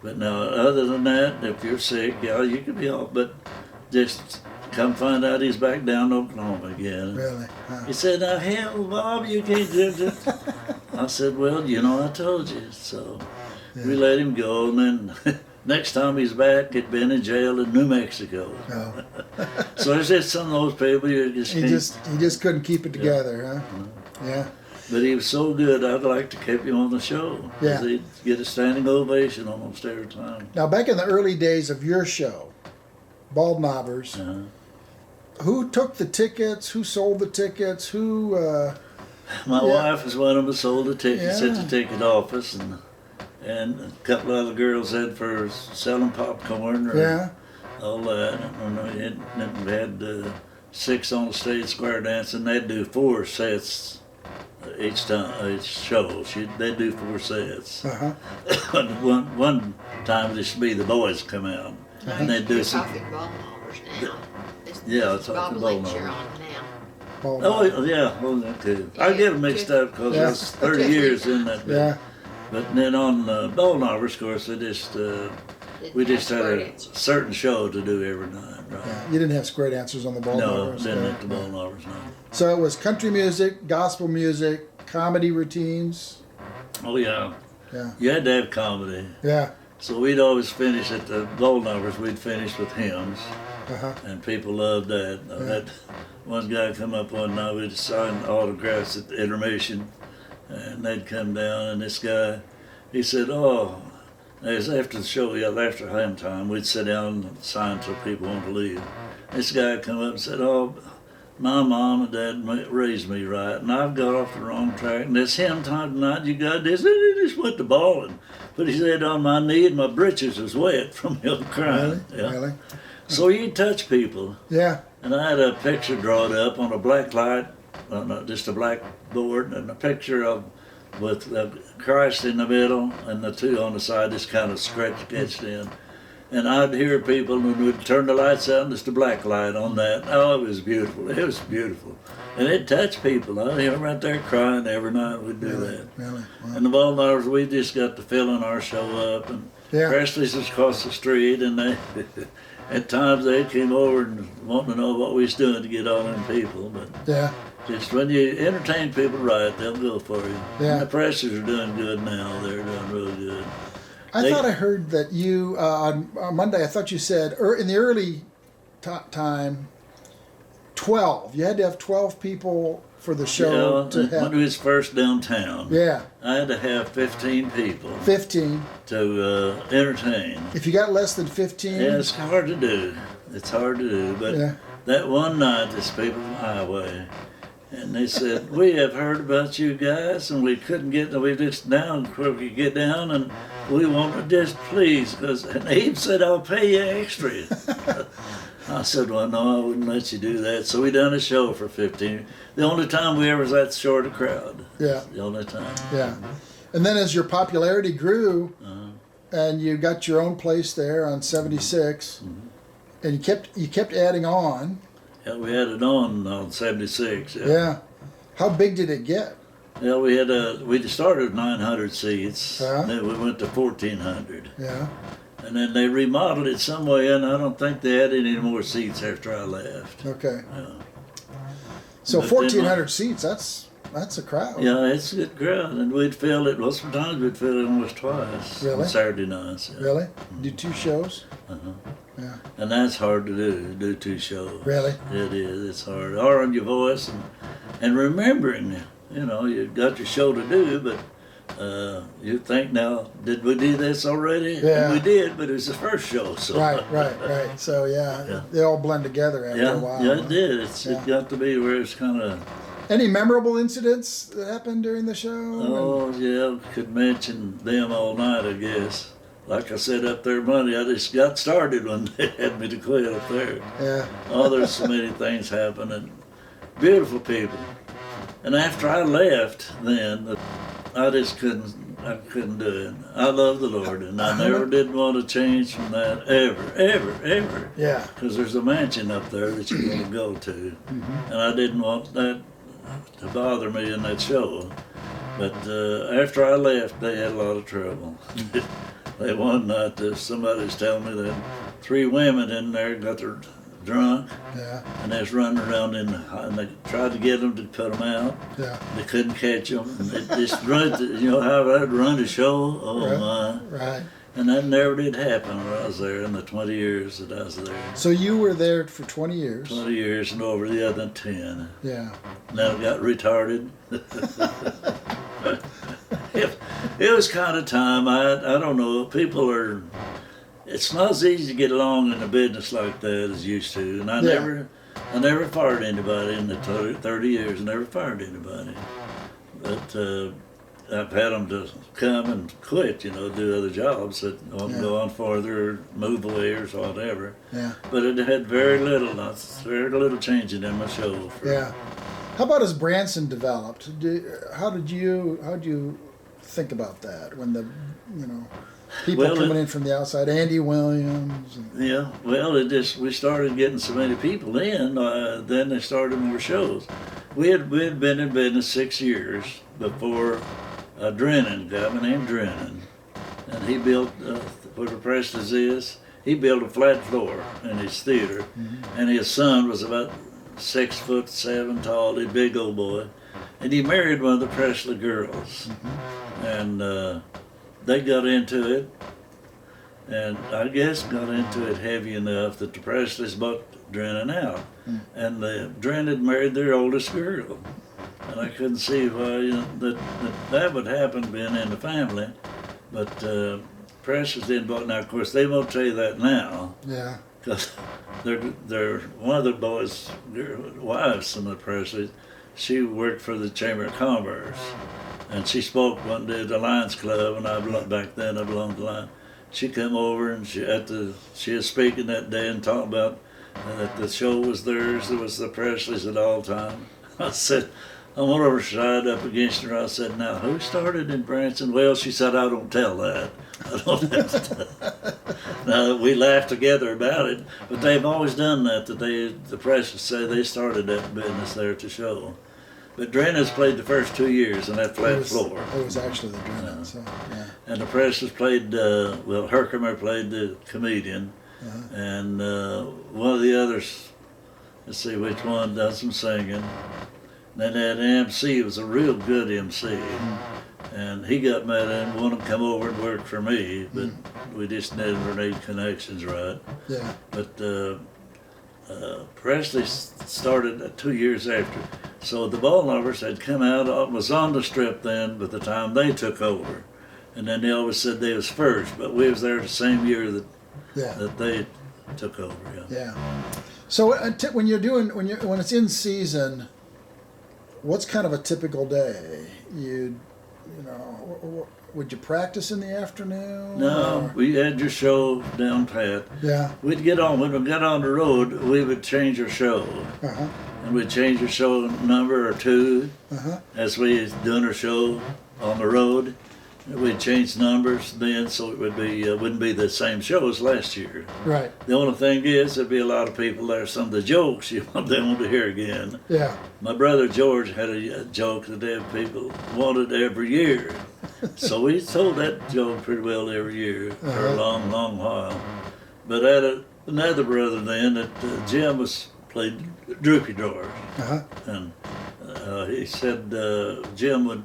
But now, other than that, if you're sick, yeah, you can be off, but just come find out he's back down in Oklahoma again." Really? He said, "Now, hell, Bob, you can't do this." I said, "Well, you know, I told you." So we let him go, and then next time he's back, he'd been in jail in New Mexico. Oh. So it's just some of those people you just he just couldn't keep it together, huh? Yeah. But he was so good, I'd like to keep him on the show. Yeah. He'd get a standing ovation almost every time. Now, back in the early days of your show, Baldknobbers, who took the tickets? Who sold the tickets? Who? My wife was one of them who sold the tickets at the ticket office, and a couple of other girls had for selling popcorn or all that. And we had 6 on the stage square dancing. They'd do 4 sets each show. They'd do 4 sets. one time this would be the boys come out, and they'd do some. Yeah, it's talking Baldknobbers. Oh yeah, well that too. I get them mixed up because I was 30 years in that bit. But then on Baldknobbers, of course, we just had a certain show to do every night, right? Yeah. You didn't have square dancers on the Baldknobbers. No, didn't have the Baldknobbers, no. So it was country music, gospel music, comedy routines. Oh yeah. Yeah. You had to have comedy. Yeah. So we'd always finish at the Baldknobbers. We'd finish with hymns, and people loved that. That one guy come up one night. We'd sign autographs at the intermission, and they'd come down. And this guy, he said, "Oh." It was after the show, after hymn time, we'd sit down and sign till people wanted to leave. This guy come up and said, "Oh, my mom and dad raised me right, and I've got off the wrong track. And this hymn time tonight, you got this." And he just went to bawling. But he said, "On my knee and my britches was wet from him crying." Really? Really? So you touch people. Yeah. And I had a picture drawn up on a black light, just a black board, and a picture of with Christ in the middle and the 2 on the side, just kind of sketched in. And I'd hear people, and we'd turn the lights out, and just a black light on that. Oh, it was beautiful. It was beautiful. And it touched people. I hear them right there crying every night. We'd do that. Really? Wow. And the Baldknobbers, we just got to filling our show up. And Presley's was across the street, and they, at times they came over and wanted to know what we was doing to get all them people. But just when you entertain people right, they'll go for you. Yeah. And the Presley's are doing good now. They're doing really good. I thought I heard that you, on Monday, I thought you said in the early time, 12. You had to have 12 people for the show. When we was first downtown, I had to have 15 people. 15. To entertain. If you got less than 15? Yeah, it's hard to do. It's hard to do. But that one night, this people from Highway, and they said, "We have heard about you guys, and we couldn't get, we just down where we could get down, and we want to just please," and Abe said, "I'll pay you extra." I said, "Well, no, I wouldn't let you do that." So we done a show for 15. The only time we ever was that short a crowd. Yeah. The only time. Yeah. And then as your popularity grew, and you got your own place there on 76, and you kept adding on. Yeah, we had it on 76. Yeah. How big did it get? Yeah, we started with 900 seats. Then we went to 1,400. Yeah. And then they remodeled it some way, and I don't think they had any more seats after I left. Okay. Yeah. So 1,400 seats, that's a crowd. Yeah, it's a good crowd, and we'd fill it. Well, sometimes we'd fill it almost twice. Really? On Saturday nights. Yeah. Really? Do 2 shows? Yeah. And that's hard to do 2 shows. Really? It is. It's hard. Hard on your voice and remembering, you got your show to do, but You think now, did we do this already? Yeah. And we did, but it was the first show. So. Right. So they all blend together after a while. Yeah, it did. It got to be where it's kind of. Any memorable incidents that happened during the show? Oh, yeah, could mention them all night, I guess. Like I said up there Monday, I just got started when they had me to quit up there. Yeah. Oh, there's so many things happening. Beautiful people. And after I left then, I just couldn't do it. I love the Lord, and I never did want to change from that, ever. Yeah. Because there's a mansion up there that you want to go to. And I didn't want that to bother me in that show. But after I left, they had a lot of trouble. They one night, somebody's telling me that 3 women in there got their drunk, and they was running around and they tried to get them to put them out. Yeah. They couldn't catch them. And they just run, how I'd run the show. Oh my! Right. And that never did happen when I was there in the 20 years that I was there. So you were there for 20 years. 20 years and over the other 10. Yeah. Now I got retarded. It was kind of time. I don't know. People are. It's not as easy to get along in a business like that as used to. And I never fired anybody in the 30 years. I never fired anybody. But I've had them to come and quit, do other jobs that want to go on farther, move away or whatever. Yeah. But it had very little changing in my show. How about as Branson developed? How did you think about that when the people coming in from the outside, Andy Williams? We started getting so many people in. Then they started more shows. We had been in business 6 years before a Drennan guy named Drennan, and he built where the Preston's is. He built a flat floor in his theater, and his son was about 6'7" tall, a big old boy, and he married one of the Presley girls, and they got into it, and I guess got into it heavy enough that the Presleys bought Drennan out, and the Drennan married their oldest girl, and I couldn't see why that would happen being in the family, but Presleys didn't buy. Now, of course, they won't tell you that now. Yeah. Because they're one of the boys' wives from the Presleys. She worked for the Chamber of Commerce, and she spoke one day at the Lions Club, and back then I belonged to Lions. She came over and she was speaking that day and talking about that the show was theirs. It was the Presleys at all time. I said, I went over, side up against her. I said, "Now, who started in Branson?" Well, she said, "I don't tell that. I don't have to tell." Now, we laughed together about it, but they've always done that. The Presleys say they started that business there at the show. But Drennan's played the first 2 years in that flat floor. It was actually the Drennan, And the Presleys played, Herkimer played the comedian, and one of the others, let's see which one, does some singing. Then they had an MC, he was a real good MC, and he got mad at him, wanted to come over and work for me, but we just never made connections right. Yeah. But Presley started 2 years after. So the Baldknobbers had come out, was on the strip then by the time they took over. And then they always said they was first, but we was there the same year that they took over. Yeah. So when it's in season, what's kind of a typical day? Would you practice in the afternoon? No, we had your show down pat. Yeah. When we got on the road, we would change our show. And we'd change our show number or two as we was doing our show on the road. We'd change numbers then, so it wouldn't be the same show as last year. Right. The only thing is, there'd be a lot of people there. Some of the jokes they want to hear again. Yeah. My brother George had a joke that people wanted every year, so we told that joke pretty well every year for a long, long while. But I had another brother then that Jim played Droopy Drawers, and he said Jim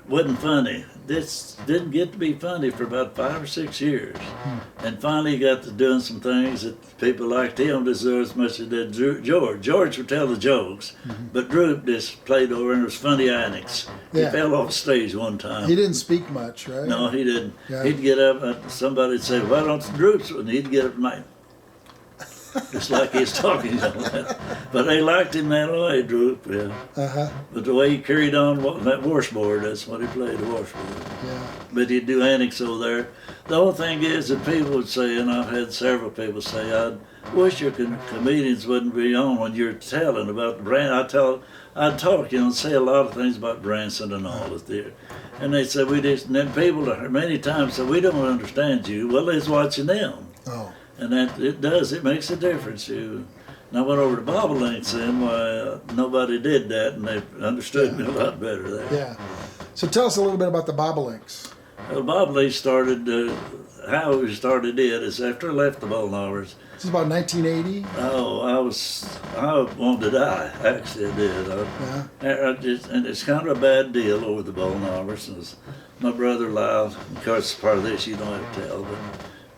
wasn't funny. this didn't get to be funny for about 5 or 6 years. And finally he got to doing some things that people liked him just as much as did George. George would tell the jokes, but Droop just played over and it was funny antics. He fell off stage one time. He didn't speak much, right? No, he didn't. Yeah. He'd get up and somebody'd say, why don't the Droops? And he'd get up and like, just like he's talking. But they liked him that way, Droop, yeah. But the way he carried on that washboard, that's what he played, the washboard. Yeah. But he'd do antics over there. The whole thing is that people would say, and I've had several people say, I wish your comedians wouldn't be on when you're telling about the brand. I'd talk, and say a lot of things about Branson and all this there. And they said, we just, and then people many times say, we don't understand you. Well, it's watching them. Oh. And that it makes a difference. And I went over to Bob-O-Links then, why nobody did that, and they understood me a lot better there. Yeah. So tell us a little bit about the Bob-O-Links. Well, Bob-O-Links started, how we started it is after I left the Baldknobbers. This is about 1980? Oh, I wanted to die, actually I did. And it's kind of a bad deal over the Baldknobbers. My brother Lyle, of course part of this you don't have to tell, but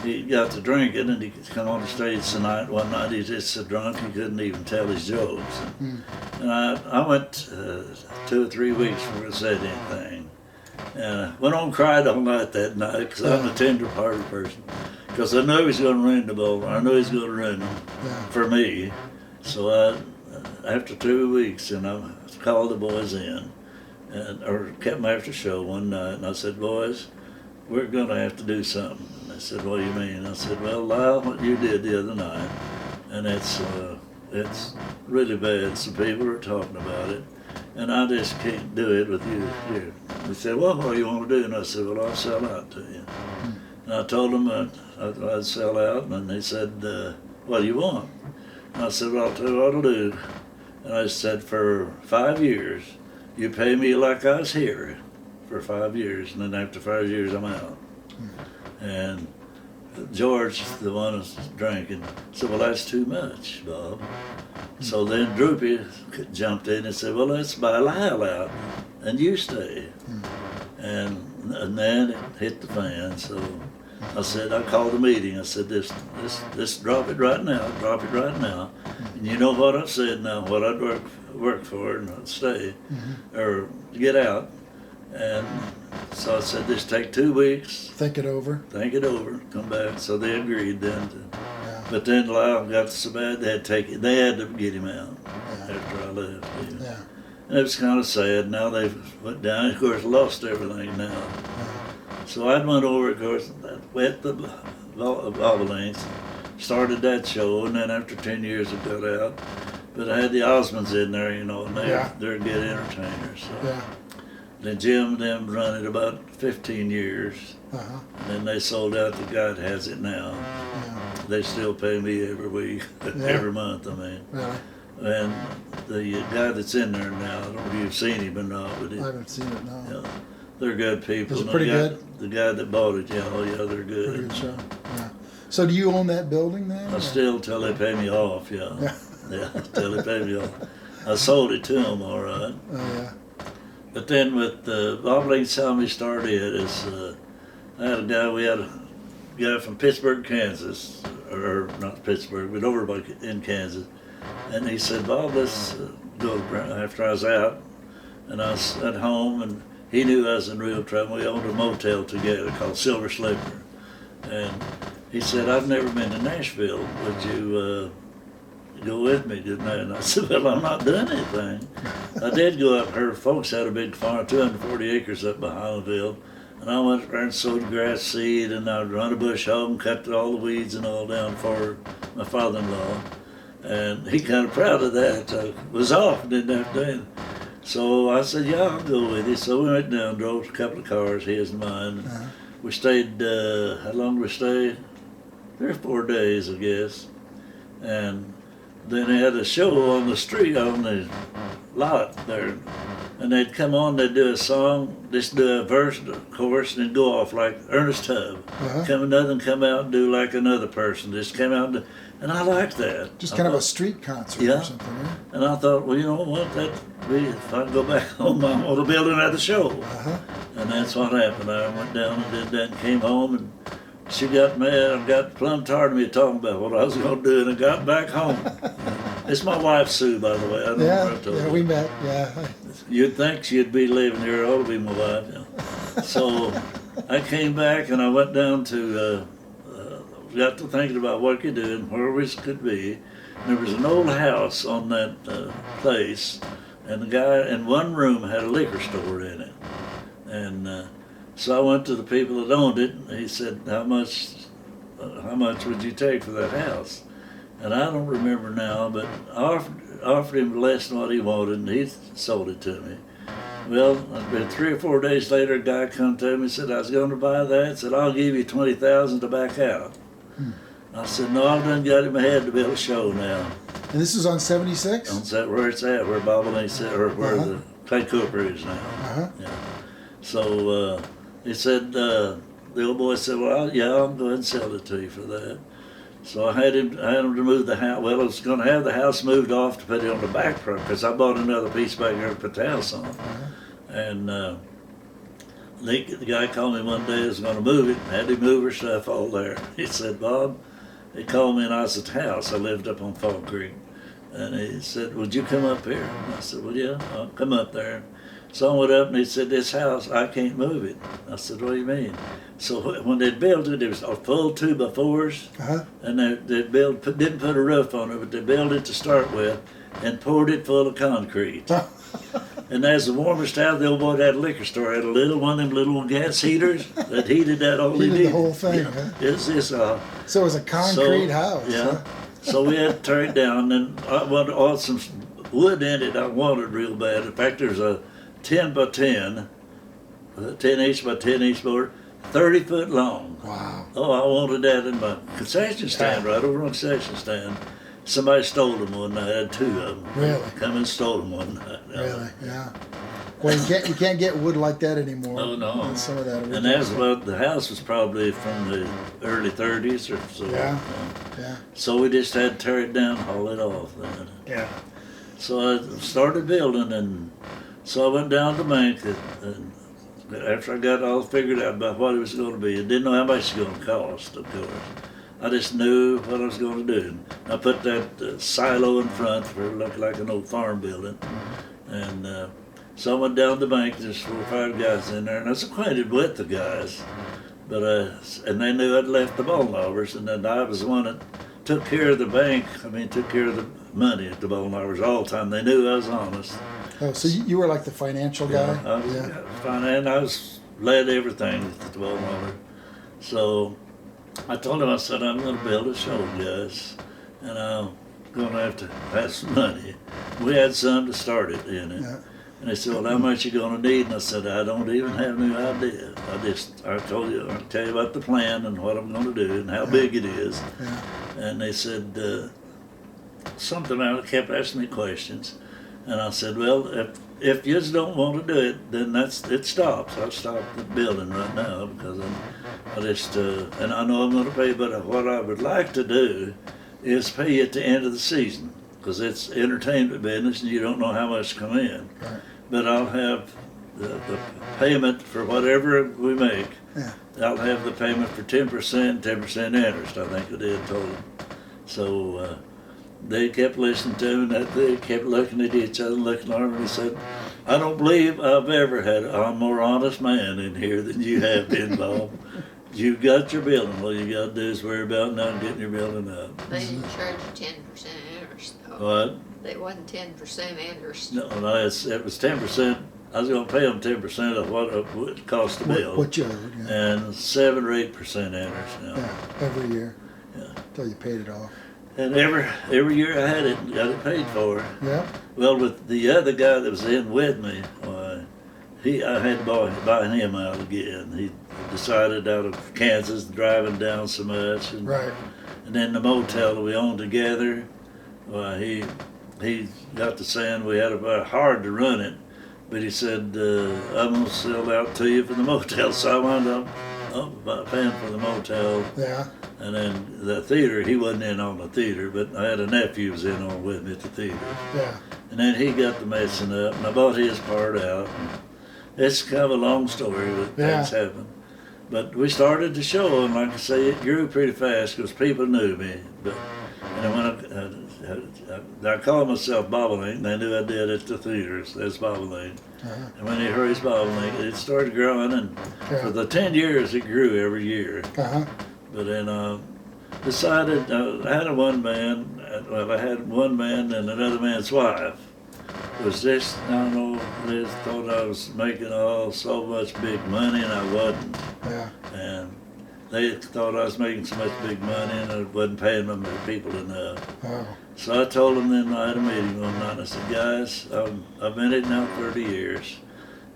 he got to drinking and he could come on the stage tonight. One night he just so drunk he couldn't even tell his jokes. And I went 2 or 3 weeks before I said anything. And I went on and cried all night that night because I'm a tender-hearted person. Because I know he's going to ruin the ball. I know he's going to ruin them for me. So after 2 weeks, and I called the boys in, or kept them after show one night, and I said, boys, we're going to have to do something. And they said, what do you mean? I said, well, Lyle, what you did the other night, and it's really bad. Some people are talking about it, and I just can't do it with you here. They said, well, what do you want to do? And I said, well, I'll sell out to you. And I told them I'd sell out, and they said, what do you want? And I said, well, I'll tell you what I'll do. And I said, for 5 years, you pay me like I was here for 5 years, and then after 5 years, I'm out. And George, the one who's drinking, said, well, that's too much, Bob. So then Droopy jumped in and said, well, let's buy Lyle out, and you stay. And then it hit the fan, so I said, I called a meeting. I said, this drop it right now, drop it right now. And you know what I've said now, what I'd work for and I'd stay, or get out. And so I said, just take 2 weeks. Think it over, come back. So they agreed then. But then Lyle got so bad they had to get him out after I left. And it was kind of sad. Now they've went down, of course, lost everything now. So I went over, of course, went the Bob-O-Links, started that show, and then after 10 years it got out. But I had the Osmonds in there, you know, and they're good entertainers. So. Then Jim and them run it about 15 years. And then they sold out the guy that has it now. They still pay me every week, every month, I mean. And the guy that's in there now, I don't know if you've seen him or not, but I haven't seen it, no. They're good people. Is it pretty good? The guy that bought it, they're good. Pretty good show. So do you own that building then? I still till they pay me off, till they pay me off. I sold it to them, all right. But then with Bob-O-Links, how we started is we had a guy from Pittsburgh, Kansas, or not Pittsburgh, but over in Kansas. And he said, Bob, let's go after I was out. And I was at home, and he knew I was in real trouble. We owned a motel together called Silver Slipper. And he said, I've never been to Nashville. Would you go with me tonight? And I said, well, I'm not doing anything. I did go up. Her folks had a big farm, 240 acres up by Highlandville. And I went there and sowed grass seed, and I'd run a bush hog and cut all the weeds and all down for my father-in-law. And he kind of proud of that. I was off, didn't have to do anything. So I said, yeah, I'll go with you. So we went down, drove a couple of cars, his and mine. We stayed, how long did we stay? 3 or 4 days, I guess. And then they had a show on the street, on the lot there. And they'd come on, they'd do a song, just do a verse, a chorus, and then go off like Ernest Tubb. Come out and do like another person. Just come out And I liked that. Just kind of a street concert Yeah. or something, right? And I thought, well, you know what, if I go back home, I want to build another show. Uh-huh. And that's what happened. I went down and did that and came home, and she got mad and got plumb tired of me talking about what I was going to do, and I got back home. It's my wife, Sue, by the way. I don't know if I told you. We met, yeah. You'd think she'd be living here. Ought to be my wife. Yeah. So I came back and I went down to, got to thinking about what I could do and where we could be. And there was an old house on that place, and the guy in one room had a liquor store in it. And so I went to the people that owned it, and he said, how much would you take for that house? And I don't remember now, but I offered him less than what he wanted, and he sold it to me. Well, about 3 or 4 days later, a guy come to me and said, I was going to buy that. Said, I'll give you $20,000 to back out. I said, no, I've done got in my head to build a show now. And this is on 76? On that where it's at, where Bob-O-Links or where the Clay Cooper is now. Uh-huh. Yeah. So he said, the old boy said, well, yeah, I'll go ahead and sell it to you for that. So I had him to move the house. Well, I was going to have the house moved off to put it on the back front because I bought another piece back there to put the house on. And the guy called me one day, was going to move it, had him move her stuff all there. He said, Bob, he called me and I was at the house. I lived up on Fall Creek. And he said, would you come up here? And I said, well, yeah, I'll come up there. So I went up and he said, this house, I can't move it. I said, what do you mean? So when they built it, it was a full 2x4s, and they didn't put a roof on it, but they built it to start with and poured it full of concrete. And as the warmest house, the old boy had a liquor store, had a little one of them little gas heaters that heated that all Heated he the whole thing, Yeah. huh? So it was a concrete house. Yeah. Huh? So we had to tear it down, and I wanted some wood in it. I wanted real bad. In fact, there's a 10 by 10, 10 inch by 10 inch board, 30 foot long. Wow. Oh, I wanted that in my concession stand, right over on the concession stand. Somebody stole them one night. I had 2 of them. Really? Come and stole them one night. Really? Yeah. Well, you can't get wood like that anymore. Oh, no. And some of that. And that's about, the house was probably from the early 30s or so. Yeah. Yeah. So we just had to tear it down, haul it off then. Yeah. So I started building, and so I went down to the bank, and after I got all figured out about what it was going to be, I didn't know how much it was going to cost, of course. I just knew what I was going to do. I put that silo in front for it looked like an old farm building, and so I went down to the bank. There's 4 or 5 guys in there, and I was acquainted with the guys, but and they knew I'd left the Baldknobbers, and then I was the one that took care of the bank. Took care of the money at the Baldknobbers all the time. They knew I was honest. Oh, so you were like the financial guy? I was fine, and I led everything at the Baldknobbers. So I told him, I said, I'm going to build a show, guys, and I'm going to have some money. We had some to start it in it. Yeah. And they said, well, how much you going to need? And I said, I don't even have any idea. I'll tell you about the plan and what I'm going to do and how big it is. Yeah. And they said, something else, kept asking me questions. And I said, well, if you just don't want to do it, then it stops. I'll stop the building right now because and I know I'm going to pay, but what I would like to do is pay you at the end of the season because it's entertainment business and you don't know how much come in. Right. But I'll have the payment for whatever we make. Yeah. I'll have the payment for 10%, 10% interest, I think I did total. So they kept listening to me, and they kept looking at each other, looking at me, and said, I don't believe I've ever had a more honest man in here than you have been, Bob. You've got your building. All you got to do is worry about now getting your building up. They didn't charge you 10% interest, though. What? They wasn't 10% interest. No, it was 10%. I was going to pay them 10% of what it would cost to build. What you owed, yeah. And 7 or 8% interest now. Yeah, every year. Yeah. Until you paid it off. And every year I had it and got it paid for. Yeah. Well, with the other guy that was in with me, I had to buy him out again. He decided out of Kansas, driving down so much. And, Right. And then the motel that we owned together, he got to saying we had about hard to run it, but he said, I'm going to sell out to you for the motel. So I wound up paying for the motel. Yeah. And then the theater, he wasn't in on the theater, but I had a nephew who was in on with me at the theater. Yeah. And then he got the messing up, and I bought his part out. It's kind of a long story, but things happened. But we started the show, and like I say, it grew pretty fast because people knew me. But and when I called myself Bob-O-Links, and they knew I did at the theaters as Bob-O-Links. And when they heard it's Bob-O-Links, it started growing, and for the 10 years, it grew every year. But then decided I had one man. Well, I had one man and another man's wife. It was just, I don't know, they just thought I was making so much big money, and I wasn't. Yeah. And they thought I was making so much big money, and I wasn't paying them people enough. Oh. So I told them then, I had a meeting one night, and I said, guys, I've been in it now 30 years,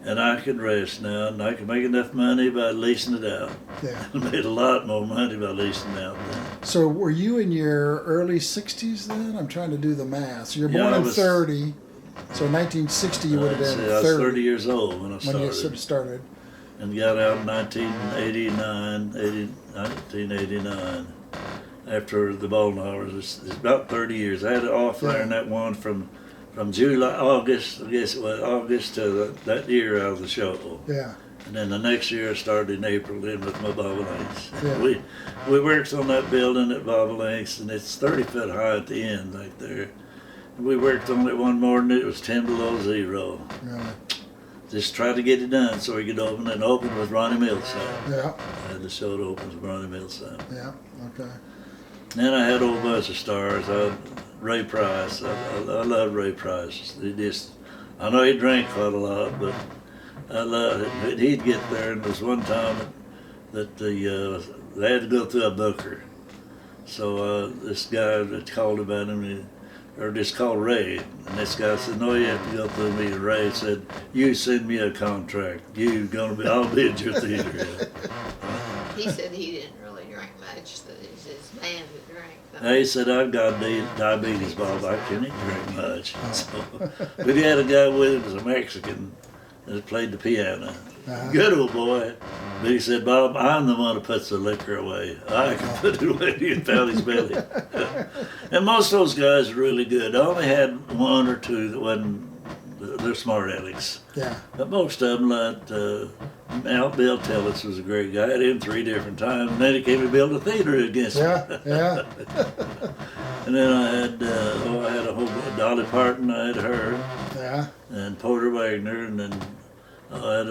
and I can rest now, and I can make enough money by leasing it out. Yeah. I made a lot more money by leasing it out then. So were you in your early 60s then? I'm trying to do the math. So you're born in 30. So 1960 you would have been 30. I was 30 years old when I started. When you started. And got out in 1989, after the Baldknobbers. It's about 30 years. I had it off there in that one from August, I guess it was August to that year out of the show. Yeah. And then the next year I started in April then with my Bob-O-Links. Yeah. We worked on that building at Bob-O-Links, and it's 30 foot high at the end right there. And we worked on it one morning, it was 10 below zero. Really? Just tried to get it done so we could open it. And open with Ronnie Millsap. Yeah. I had the show to open with Ronnie Millsap. Yeah. Okay. Then I had a whole bunch of stars. Ray Price. I love Ray Price. I know he drank quite a lot, but I love it. He'd get there, and there was one time that they had to go through a booker. So this guy that called about him, or just called Ray, and this guy said, "No, you have to go through me." And Ray said, "You send me a contract. I'll be at your theater." He said he didn't really drink much. That it's his band that drank. He said, "I've got diabetes, Bob. I can't drink much." So, but he had a guy with him, was a Mexican, that played the piano. Good old boy. But he said, "Bob, I'm the one who puts the liquor away. I can put it away." He found his belly. And most of those guys are really good. I only had one or two that wasn't, they're smart addicts. Yeah. But most of them, like Bill Tellitz was a great guy. I had him 3 different times. And then he came to build a theater against me. Yeah. And then I had a whole Dolly Parton. I had her. Yeah. And Porter Wagner, and then I had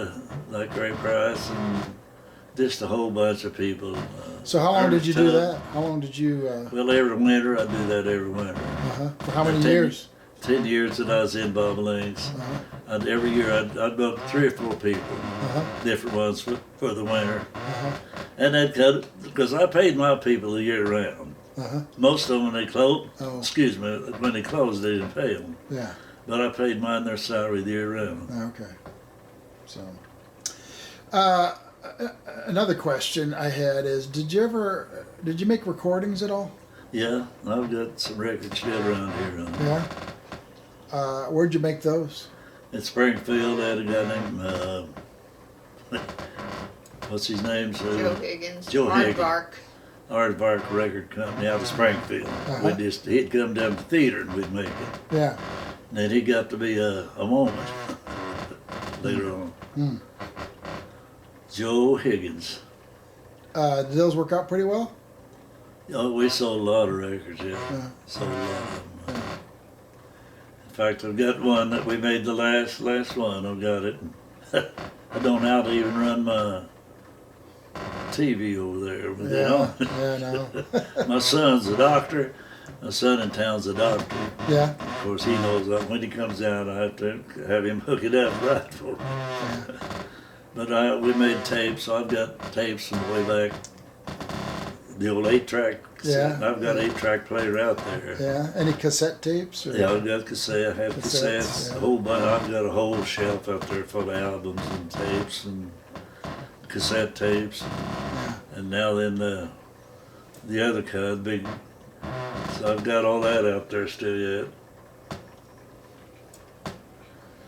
like Ray Price, and just a whole bunch of people. So how long did you do that? How long did you? Well, every winter I do that every winter. For how many years? 10 years that I was in Bob-O-Links. Every year I'd book 3 or 4 people, different ones for the winter. And they'd cut, because I paid my people the year round. Most of them when they closed, when they closed, they didn't pay them. Yeah. But I paid mine their salary the year round. Okay. So, another question I had is, did you make recordings at all? Yeah, I've got some records yet around here. Yeah. Where'd you make those? In Springfield, I had a guy named, what's his name? Joe Higgins. Joe Higgins. Aardvark. Aardvark Record Company out of Springfield. He'd come down to the theater and we'd make it. Yeah. And then he got to be a moment later on. Joe Higgins. Did those work out pretty well? Oh, we sold a lot of records, sold a lot of them. In fact, I've got one that we made the last one. I've got it. I don't know how to even run my TV over there. But no. My son's a doctor. My son in town's a doctor. Yeah. Of course, he knows that when he comes out, I have to have him hook it up right for him. But we made tapes, so I've got tapes from way back. The old 8-track cassette. Yeah. I've got 8-track player out there. Yeah. Any cassette tapes? Or? Yeah, I've got cassette. I have cassettes. Yeah. A whole bunch. I've got a whole shelf out there full of albums and tapes and cassette tapes. And now then the other kind, big. So I've got all that out there still yet.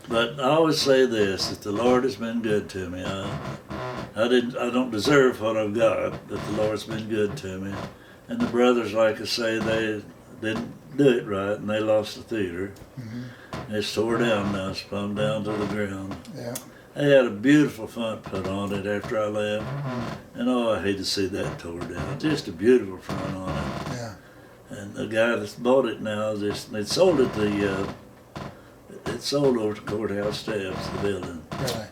But I always say this: that the Lord has been good to me. I don't deserve what I've got, but the Lord's been good to me. And the brothers, like I say, they didn't do it right, and they lost the theater. It's tore down now. It's plumb down to the ground. Yeah. They had a beautiful front put on it after I left, and oh, I hate to see that tore down. Just a beautiful front on it. Yeah. And the guy that's bought it now, it sold at it sold over the courthouse steps, the building. Really.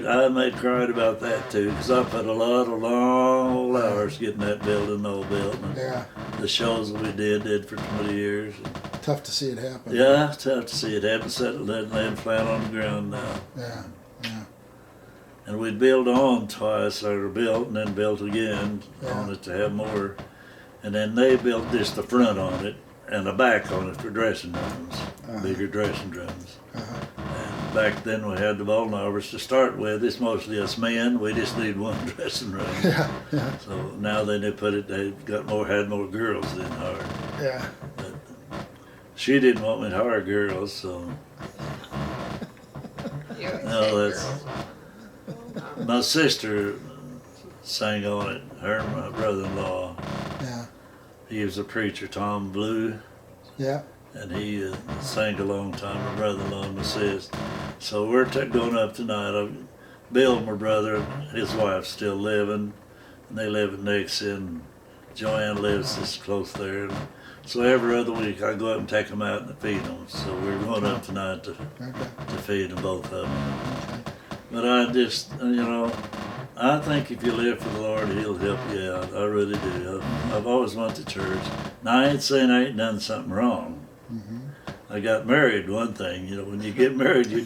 I made cried about that too, because I put a lot of long hours getting that building all built. And Yeah. the shows that we did for 20 years. Tough to see it happen. Yeah, tough to see it happen. Settled and laying flat on the ground now. Yeah. Yeah. And we'd build on twice, or built and then built again Yeah. on it to have more. And then they built just the front on it and the back on it for dressing rooms, bigger dressing rooms. And back then we had the Baldknobbers to start with. It's mostly us men. We just need one dressing room. Yeah. Yeah. So now they had more girls than hired. Yeah. But she didn't want me to hire girls, so You always no, had that's girls. my sister sang on it. Her and my brother-in-law. Yeah. He was a preacher, Tom Blue, Yeah. and he sang a long time. My brother-in-law and my sis. So we're going up tonight. Bill, my brother, his wife's still living, and they live in Nixon. And Joanne lives just close there. And so every other week I go up and take them out and feed them. So we're going up tonight to feed them, both of them. But I just, I think if you live for the Lord, He'll help you out. I really do. I've always went to church. Now, I ain't saying I ain't done something wrong. I got married, one thing. When you get married, you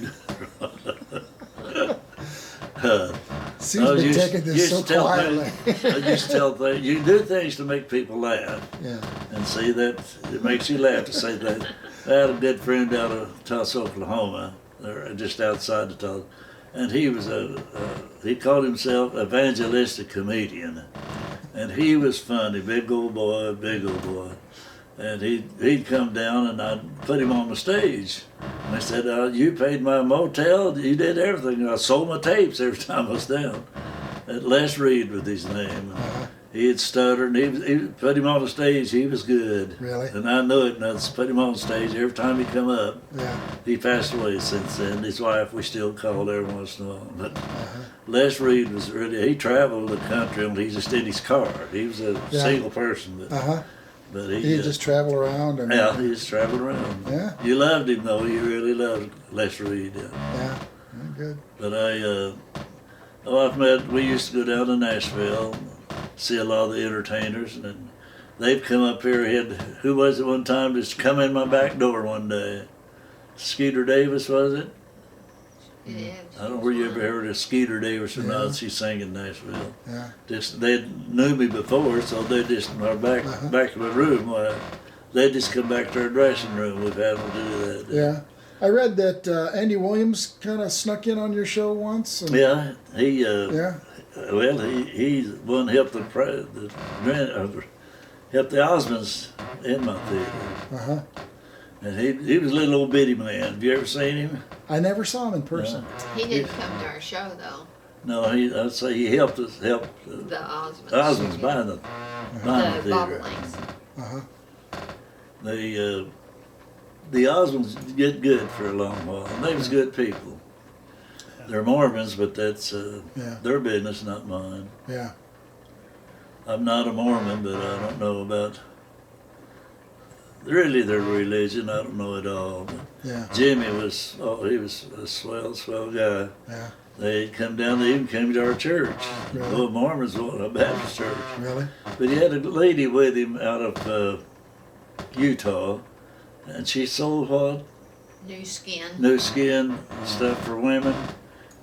Sue's been taking this so quietly. I just tell things. You do things to make people laugh. Yeah. And see that it makes you laugh to say that. I had a good friend out of Tulsa, Oklahoma, or just outside the Tulsa. And he was he called himself evangelistic comedian. And he was funny, big old boy. And he'd come down and I'd put him on the stage. And I said, you paid my motel, you did everything. I sold my tapes every time I was down. And Les Reed was his name. He had stuttered, and he put him on the stage, he was good. Really? And I knew it, and I put him on the stage every time he come up. Yeah. He passed away since then. His wife, we still called every once in a while. But Les Reed was he traveled the country, and he's just in his car. He was a single person. But he just traveled around. And, yeah, he just traveled around. Yeah. You loved him, though. You really loved Les Reed. Yeah. Good. But we used to go down to Nashville, see a lot of the entertainers, and then they've come up here. Who was it one time just come in my back door one day? Skeeter Davis, was it? Yeah, I don't know where you ever heard of Skeeter Davis or not. She sang in Nashville. Yeah. They knew me before, so they just back in my room. They just come back to our dressing room. We've had them do that. Yeah. I read that Andy Williams kind of snuck in on your show once. And, Yeah, he. Yeah. Well, he one helped helped the Osmonds in my theater. And he was a little old bitty man. Have you ever seen him? I never saw him in person. He didn't come to our show though. No, I'd say he helped us The Osmonds. the Osmonds buy the The theater. Bob-O-Links. The Osmonds get good for a long while. And they was good people. They're Mormons, but that's their business, not mine. Yeah. I'm not a Mormon, but I don't know about really their religion. I don't know at all. But Yeah. Jimmy was, he was a swell guy. Yeah. They come down, they even came to our church. Really? The Mormons went to a Baptist church. Really? But he had a lady with him out of Utah, and she sold what? New skin. New skin stuff for women.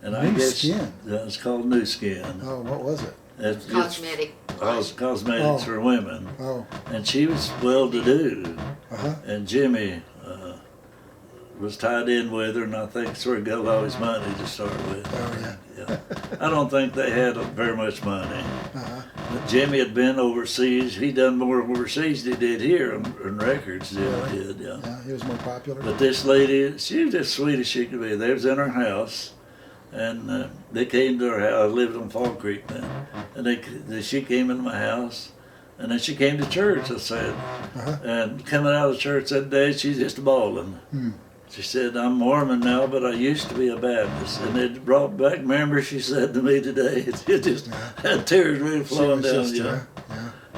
And I New guess skin? It's called New Skin. Oh, what was it? It's Cosmetic. cosmetics for women. Oh. And she was well-to-do. Uh-huh. And Jimmy was tied in with her, and I think that's where he got all his money to start with. Oh, yeah. I don't think they had very much money. Uh-huh. But Jimmy had been overseas. He done more overseas than he did here on records. Really? Yeah. Yeah, he was more popular. But this lady, she was as sweet as she could be. They was in her house, and they came to our house. I lived on Fall Creek then, and she came into my house, and then she came to church. I said, and coming out of church that day, she's just bawling. She said, "I'm Mormon now, but I used to be a Baptist," and it brought back memories. She said to me today, it just had tears really flowing down.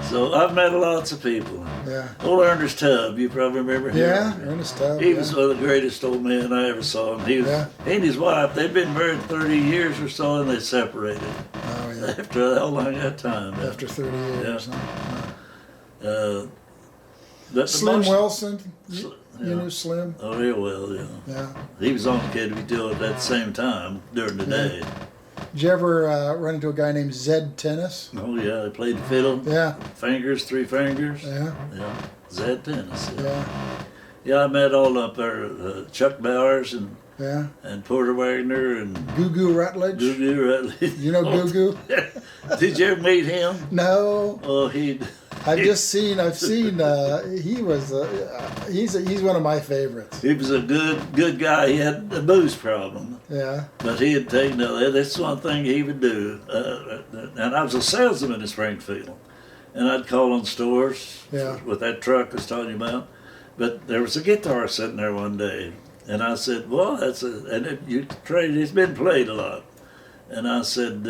So I've met lots of people. Yeah. Old Ernest Tubb, you probably remember him. Yeah, Ernest Tubb. He was one of the greatest old men I ever saw. And he and his wife, they'd been married 30 years or so, and they separated. Oh, yeah. After how long that time? After 30 years. Yeah. But Slim Wilson. You knew Slim? Oh, real well, yeah. Yeah. He was on KWTO at that same time during the day. Did you ever run into a guy named Zed Tennis? Oh, yeah, they played the fiddle. Yeah. Fingers, 3 fingers. Yeah. Yeah. Zed Tennis. Yeah. Yeah, I met all up there, Chuck Bowers and Porter Wagner and Goo Goo Rutledge. Goo Goo Rutledge. You know Goo Goo? Did you ever meet him? No. Oh, I've seen. He was. He's one of my favorites. He was a good guy. He had a booze problem. Yeah. But he had taken that's one thing he would do. And I was a salesman in Springfield, and I'd call on stores with that truck I was talking about. But there was a guitar sitting there one day, and I said, "Well, it's been played a lot." And I said,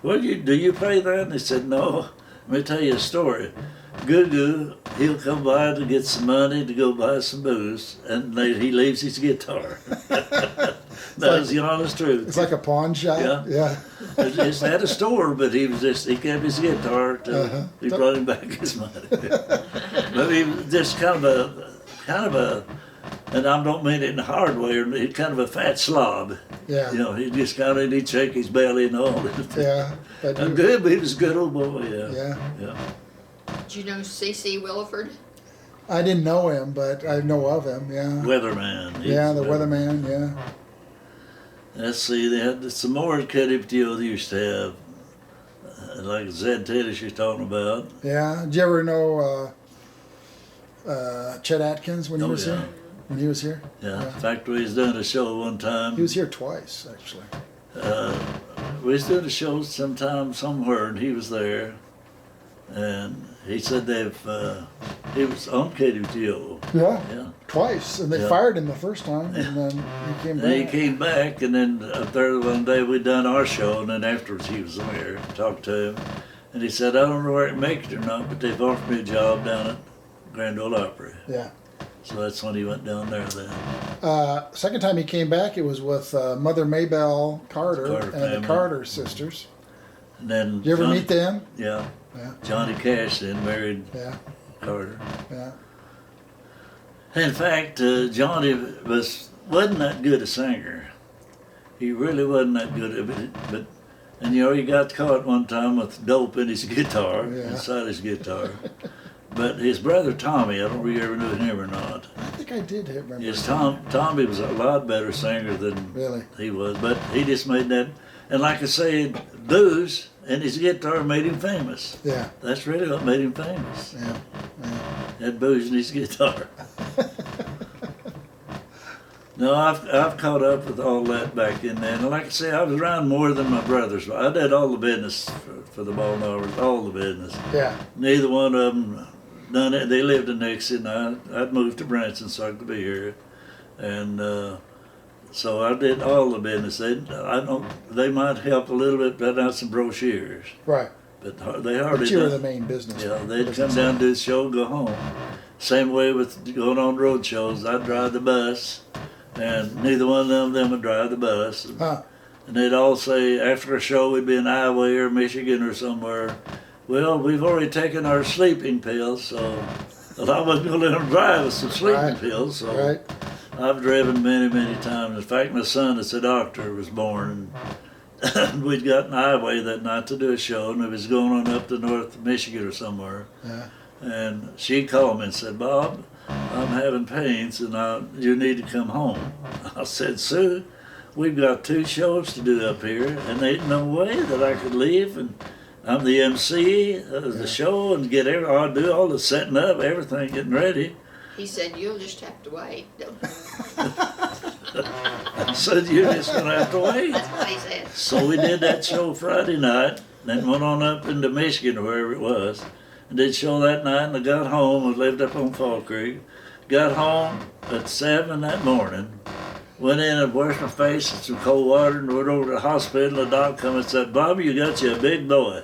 "Well, do you play that?" And he said, "No. Let me tell you a story. Goo Goo, he'll come by to get some money to go buy some booze, and he leaves his guitar." That's the honest truth. It's like a pawn shop. Yeah. It's at a store, but he kept his guitar till he brought him back his money. But he was just kind of a, and I don't mean it in a hard way, he's kind of a fat slob. Yeah. You know, he'd shake his belly and all. Yeah. But he was a good old boy, Yeah. Did you know C.C. Williford? I didn't know him, but I know of him, yeah. Weatherman. The Weatherman, yeah. Let's see, they had some more at KWTO they used to have, like Zed Tennis you're talking about. Yeah. Did you ever know Chet Atkins when he was here? When he was here? Yeah. In fact, we was doing a show one time. He was here twice, actually. We was doing a show sometime somewhere, and he was there. And he said he was on KWTO. Yeah. Twice. And they fired him the first time, and then he came back. And he came back, and then up there one day we done our show, and then afterwards he was there, talked to him. And he said, "I don't know where it makes it or not, but they've offered me a job down at Grand Ole Opry." Yeah. So that's when he went down there then. Second time he came back, it was with Mother Maybelle Carter and family. the Carter sisters. And then Did you ever meet them? Yeah. Yeah. Johnny Cash then married Carter. Yeah. In fact, Johnny wasn't that good a singer. He really wasn't that good at it. But he got caught one time with dope in his guitar, inside his guitar. But his brother Tommy, I don't know if you ever knew him or not. I think I did remember. Yes, Tommy was a lot better singer than he was, but he just made that. And like I say, booze and his guitar made him famous. Yeah. That's really what made him famous. Yeah. That booze and his guitar. No, I've caught up with all that back in there. And like I say, I was around more than my brothers. I did all the business for the Baldknobbers, all the business. Yeah. Neither one of them done it. They lived in Nixon. I'd moved to Branson so I could be here. And so I did all the business. They might help a little bit, put out some brochures. Right. But they hardly. But you were the main business. Yeah, they'd come down, do the show, go home. Same way with going on road shows. I'd drive the bus, and neither one of them would drive the bus. Huh. And they'd all say, after a show, we'd be in Iowa or Michigan or somewhere, "Well, we've already taken our sleeping pills, so I wasn't going to let them drive with some sleeping pills." So I've driven many, many times. In fact, my son that's a doctor was born, and we'd got in Iowa that night to do a show, and it was going on up to North Michigan or somewhere. Yeah. And she called me and said, "Bob, I'm having pains, and you need to come home." I said, "Sue, we've got 2 shows to do up here, and there ain't no way that I could leave, and I'm the MC of the show, and I'll do all the setting up, everything, getting ready." He said, "You'll just have to wait." said, you're just going to have to wait. That's what he said. So we did that show Friday night, then went on up into Michigan, wherever it was, and did show that night, and I got home. I lived up on Fall Creek. Got home at 7 that morning, went in and washed my face in some cold water, and went over to the hospital. The doc come and said, Bob, you got you a big boy.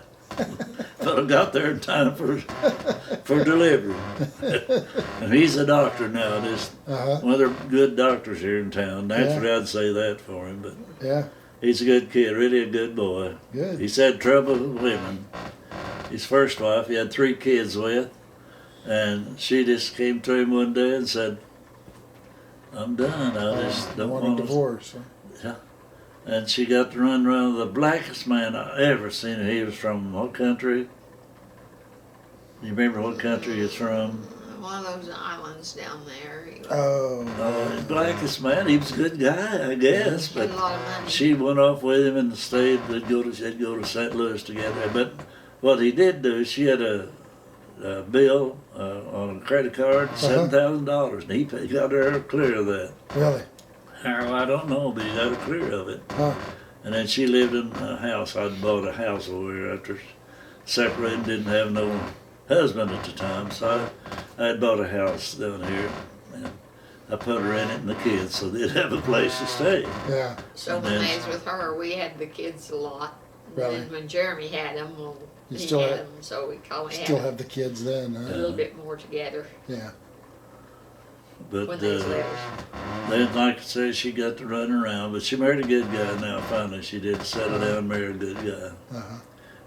But I got there in time for delivery. And he's a doctor now. There's one of the good doctors here in town. Naturally, I'd say that for him, but Yeah. he's a good kid, really a good boy. Good. He's had trouble with women. His first wife, he had 3 kids with, and she just came to him one day and said, I'm done. I just don't want a want to. divorce. Yeah. And she got to run around with the blackest man I ever seen. He was from what country? You remember what country he's from? One of those islands down there. He Oh. The blackest man. He was a good guy, I guess. had But a lot of money. she went off with him and stayed. They'd go to St. Louis together. But what he did do, she had a bill on a credit card, $7,000, and he got her clear of that. Really? How, I don't know, but he got her clear of it. Huh. And then she lived in a house. I'd bought a house over here after separating, didn't have no husband at the time, so I had bought a house down here. And I put her in it and the kids so they'd have a place to stay. Yeah. So And when then- I was with her, we had the kids a lot. Really? And then when Jeremy had them, well, You he still had have- them, so we probably Still had have the kids then, a huh? little bit more together Yeah. But when they was little. then, like I say, she got to run around, but she married a good guy now, finally. She did settle down and marry a good guy. Uh-huh.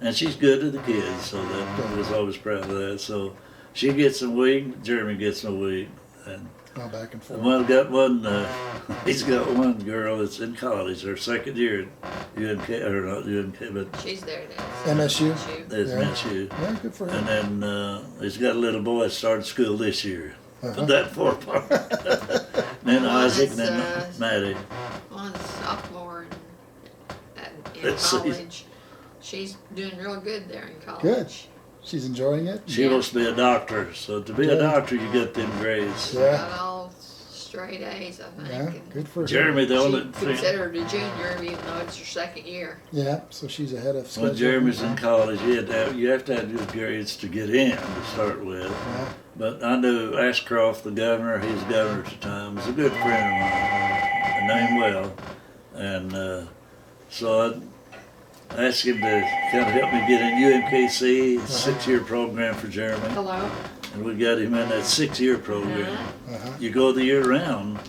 And she's good to the kids, so that I was always proud of that. So she gets a week, Jeremy gets a week. And All back and forth. well, got one. He's got one girl that's in college, her second year at UNK, or not UNK, but She's there now. MSU? that's Yeah. MSU. Yeah, good for And him. then he's got a little boy that started school this year. Uh-huh. Put that far apart. Then Well, Isaac, and that's, then Maddie. One's sophomore in Let's see. college. She's doing real good there in college. Good. She's enjoying it? She Yeah. wants to be a doctor. So to be a Yeah. doctor, you get them grades. Yeah. Got all straight A's, I think. Yeah, and good for her. Jeremy, the only she thing. considered a junior, even though it's her second year. Yeah, so she's ahead of schedule. When Jeremy's in college, you have to have good grades to get in to start with. Yeah. But I knew Ashcroft, the governor, he was governor at the time, was a good friend of mine. I knew him well. And so I asked him to kind of help me get in UMKC, 6-year program for Jeremy. Hello. And we got him in that 6-year program. Uh-huh. You go the year round.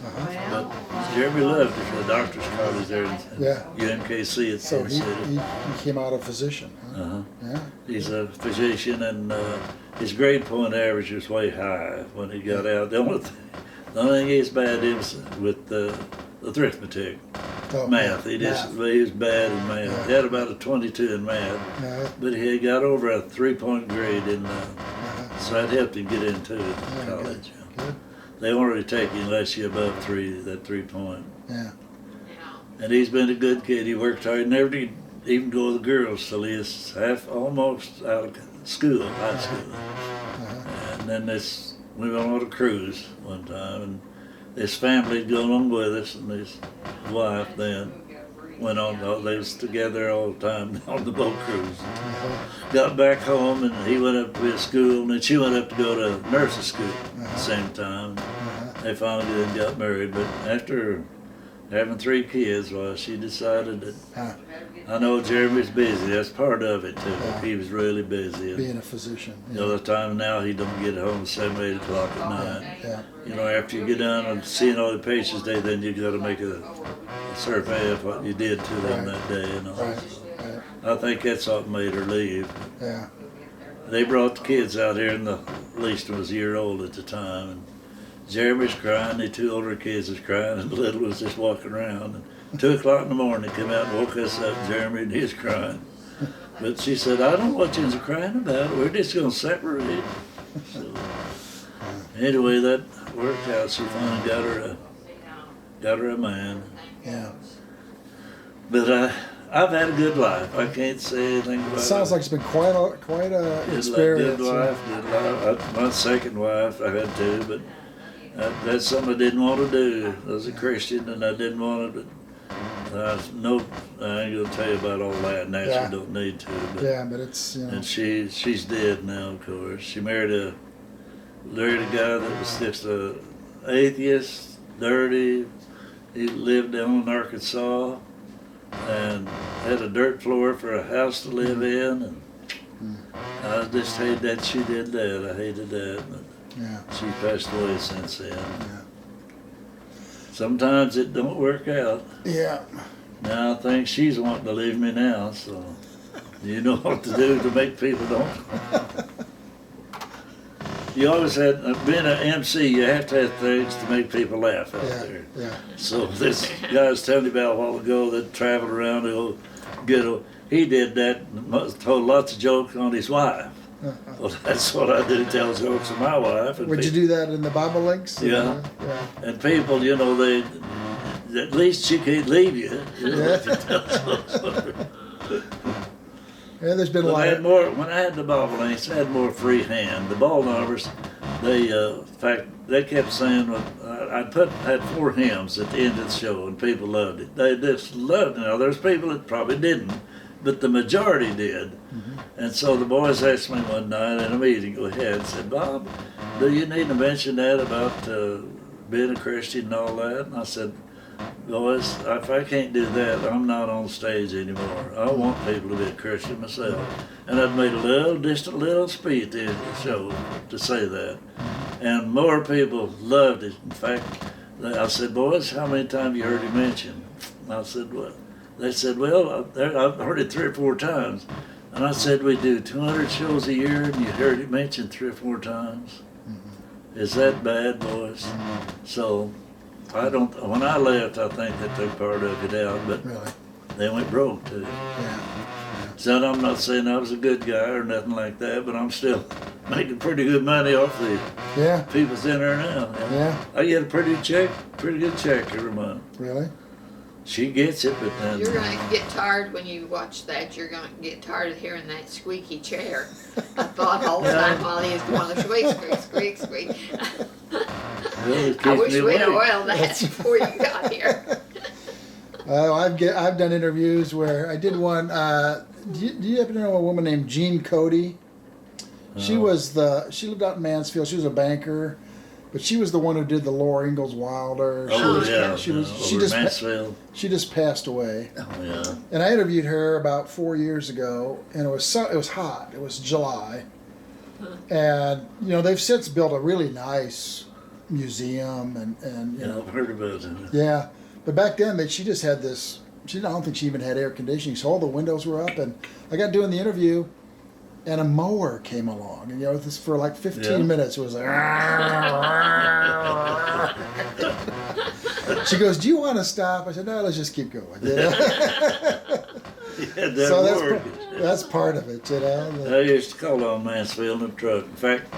Well, Jeremy loved it, the doctor's college there in Yeah. UMKC at So Sin he City. came out a physician. Huh? Uh-huh. Yeah. He's a physician, and his grade point average was way high when he got out. The only thing he's bad is with the arithmetic, Oh, math. He was bad in math. Yeah. He had about a 22 in math, Yeah. but he got over a 3-point grade in. Uh-huh. So that helped him get into it Yeah, in college. Good. They won't really take you unless you're above 3-point. Yeah. yeah. And he's been a good kid. He worked hard. He never did even go with the girls till he was almost out of school, high school. Uh-huh. And then we went on a cruise one time, and his family had gone on with us, and his wife then went on. They was together all the time on the boat cruise. Uh-huh. Got back home, and he went up to his school, and then she went up to go to nursing school at the same time. Uh-huh. They finally did and got married, but after having 3 kids, well, she decided that, Huh. I know Jeremy's busy, that's part of it too. Yeah. He was really busy. And Being a physician. the other time now, he don't get home at 7, 8 o'clock at night. Yeah. You know, after you get done and seeing all the patients day, then you got to make a survey of what you did to them that day. You know, Right. Right. I think that's what made her leave. Yeah. They brought the kids out here, and the least one was a year old at the time. And Jeremy's crying, the 2 older kids was crying, and the little was just walking around. And 2 o'clock in the morning, they come out and woke us up, Jeremy, and he's crying. But she said, I don't know what you're crying about. We're just going to separate. So, anyway, that worked out. She finally got her a man. Yeah. But I've had a good life. I can't say anything about it. Sounds like it's been quite a Good experience. wife, good life. My second wife, I had 2, but that's something I didn't want to do. I was a Christian, and I didn't want it. But No, I ain't gonna tell you about all that. Naturally, Yeah. don't need to. But, Yeah, but it's, you know. And she's dead now, of course. She married a guy that was just a atheist, dirty. He lived down in Arkansas and had a dirt floor for a house to live in. And I just hated that she did that. I hated that. But Yeah. she passed away since then. Yeah. Sometimes it don't work out. Yeah. Now I think she's wanting to leave me now, so you know what to do to make people don't. You always had, being an MC, you have to have things to make people laugh out Yeah. there. Yeah. So this guy was telling me about a while ago that traveled around to go he did that, and told lots of jokes on his wife. Well, that's what I do, tell jokes on my wife. And Would you do that in the Bob-O-Links? Yeah. Yeah. And people, you know, they, at least she can't leave you. You know, Yeah. if you tell jokes on her. Yeah, there's been a But lot I had of, more, when I had the Bob-O-Links, I had more free hand. The Baldknobbers, they, in fact, they kept saying, had 4 hymns at the end of the show, and people loved it. They just loved it. Now, there's people that probably didn't, but the majority did. And so the boys asked me one night in a meeting, go ahead, and said, Bob, do you need to mention that about being a Christian and all that? And I said, boys, if I can't do that, I'm not on stage anymore. I want people to be a Christian myself. And I'd made just a little speech at the end of the show to say that. And more people loved it. In fact, I said, boys, how many times you heard it mentioned? And I said, what? They said, well, I've heard it 3 or 4 times. And I said, we do 200 shows a year, and you heard it mentioned 3 or 4 times. Is that bad, boys? So when I left, I think they took part of it out, but really. they went broke too. Yeah. So I'm not saying I was a good guy or nothing like that, but I'm still making pretty good money off the Yeah. people's in there now. Yeah. I get a pretty good check every month. Really? She gets it, but then You're going to get tired when you watch that. You're going to get tired of hearing that squeaky chair. I thought all the time while he was going to squeak, squeak, squeak, squeak. well, it I keeps wish me we'd awake. oiled that before you got here. I've done interviews where I did one. Do you happen to know a woman named Jean Cody? She No. she lived out in Mansfield. She was a banker, but she was the one who did the Laura Ingalls Wilder. Oh, She- yeah, she over Mansfield. She just passed away. Oh, yeah. And I interviewed her about 4 years ago, and it was hot. It was July, and you know they've since built a really nice museum, and you Yeah, know I've heard about it. yeah. But back then she just had this. I don't think she even had air conditioning, so all the windows were up. And I got doing the interview, and a mower came along, and you know this for like 15 Yeah. minutes. It was like. She goes, "Do you want to stop?" I said, "No, let's just keep going." Yeah. Yeah, that So worked. that's part of it, you know. I used to call on Mansfield in a truck. In fact,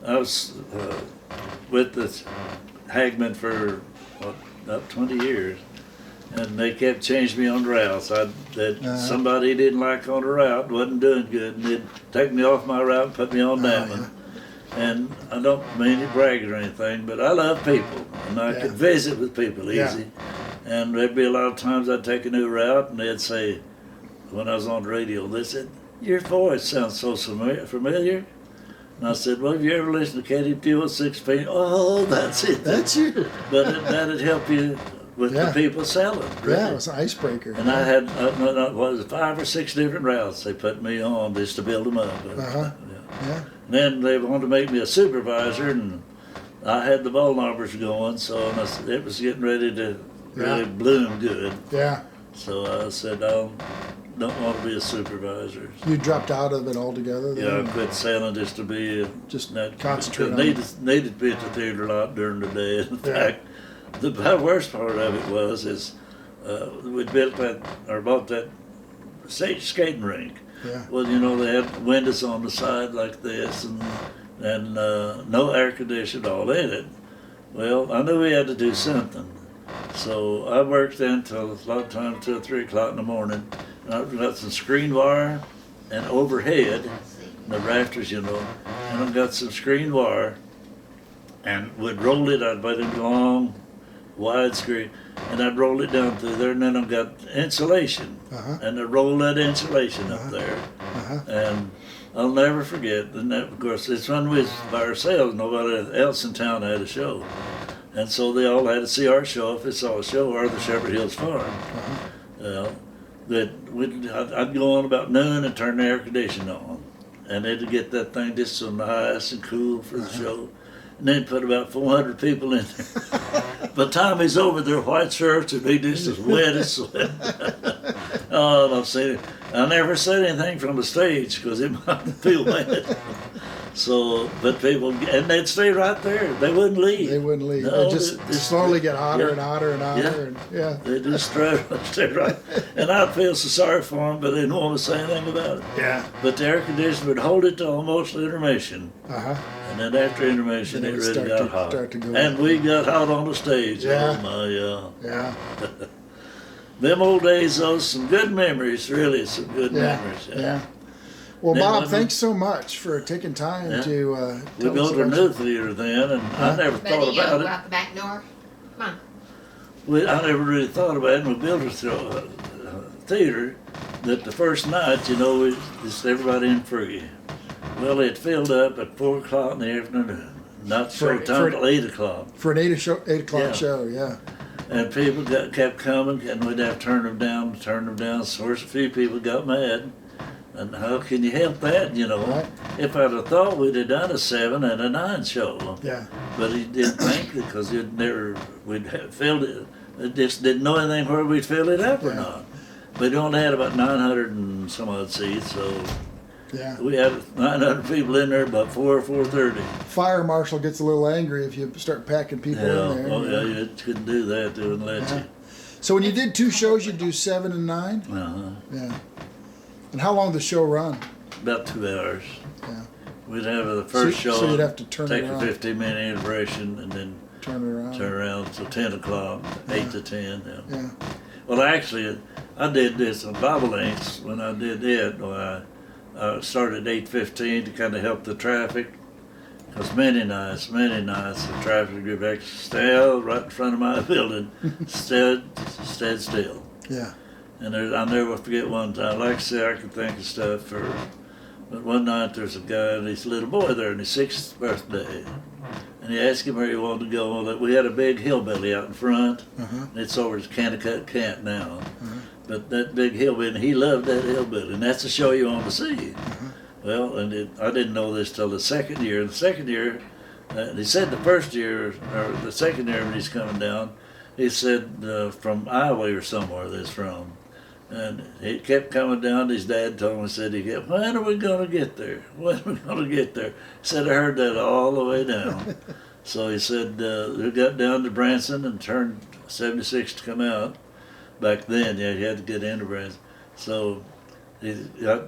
I was with the Hagman for about 20 years, and they kept changing me on routes. Somebody didn't like on the route, wasn't doing good, and they'd take me off my route and put me on that one. And I don't mean to brag or anything, but I love people, and I could visit with people easy. Yeah. And there'd be a lot of times I'd take a new route, and they'd say, when I was on the radio, they said, "Your voice sounds so familiar." And I said, "Well, have you ever listened to KWTO 6P?" "Oh, that's it." That's you. But that'd help you with Yeah. the people selling. Really. Yeah, it was an icebreaker. And I had, what was it, 5 or 6 different routes they put me on just to build them up. Uh-huh. Yeah. Then they wanted to make me a supervisor, and I had the Baldknobbers going, so it was getting ready to really bloom good. Yeah. So I said, I don't want to be a supervisor. You dropped out of it altogether then? Yeah, I quit selling just to be Just not concentrate on needed to be at the theater a lot during the day. In Yeah. fact, the worst part of it is we bought that skating rink. Yeah. Well, you know, they had windows on the side like this, and no air conditioning all in it. Well, I knew we had to do something. So I worked until a lot of times 2 or 3 o'clock in the morning. And I've got some screen wire and overhead, the rafters, you know, and I've got some screen wire, and would roll it. I'd put it in long widescreen, and I'd roll it down through there, and then I've got insulation, Uh-huh. and I'd roll that insulation up there, and I'll never forget. And that, of course, it's when we was by ourselves. Nobody else in town had a show, and so they all had to see our show if they saw a show or the Shepherd Hills Farm. I'd go on about noon and turn the air conditioning on, and they'd get that thing just so nice and cool for the show. And then put about 400 people in there. By the time he's over, their white shirts would be just as wet as sweat. Oh, I've seen it. I never said anything from the stage because it might feel bad. So, but people, and they'd stay right there. They wouldn't leave. They wouldn't leave. No, They just slowly get hotter and hotter and hotter. Yeah. And, They just stay right. And I'd feel so sorry for them, but they didn't want to say anything about it. yeah. But the air conditioner would hold it to almost intermission. Uh-huh. And then after intermission, Then it it would really got hot. start to go And up. we got hot on the stage. Yeah. Oh my, Yeah. them old days, those some good memories, really, some good memories. Yeah. Well, Then Bob, when thanks so much for taking time Yeah. to We tell us built a about new theater then, and I never Betty, thought you about go it. out the back door. Come on. I never really thought about it. And we built a theater that the first night, just everybody in free. Well, it filled up at 4 o'clock in the afternoon. Not For- showtime for- till 8 o'clock. for an 8 o'clock Yeah. show. Yeah. And people kept coming, and we'd have to turn them down. So a few people got mad. And how can you help that, Right. If I'd have thought we'd have done a 7 and a 9 show. Yeah. But he didn't think it because we'd have filled it. It just didn't know anything where we'd fill it up or Yeah. not. But we only had about 900 and some odd seats, so Yeah. we had 900 people in there about 4:30. Fire marshal gets a little angry if you start packing people in there. Oh yeah, you couldn't do that. They wouldn't let Yeah. So when you did 2 shows, you do 7 and 9. you. Yeah. And how long did the show run? About 2 hours. Yeah. We'd have the first So- show. so you'd have to turn take it a around. 15-minute intermission and then Turn it around. turn around till 10 o'clock, 8 to 10. Yeah. Yeah. Well, actually, I did this on Bob-O-Links when I did it. I started at 8:15 to kind of help the traffic. Because many nights, the traffic group actually stayed right in front of my building, stayed still. Yeah. And I'll never forget one time, like I say, I can think of stuff but one night there's a guy and his little boy there on his 6th birthday. And he asked him where he wanted to go. Well, we had a big hillbilly out in front. Uh-huh. And it's over at Kanakut Camp now. But that big hillbilly, and he loved that hillbilly. And that's the show you want to see. Well, I didn't know this till the second year. The second year, he said the first year, or the second year when he's coming down, he said from Iowa or somewhere that's from. And he kept coming down. His dad told him, he said, when are we going to get there? When are we going to get there? He said, I heard that all the way down. So he said, we got down to Branson and turned 76 to come out. Back then, yeah, you had to get into Branson. So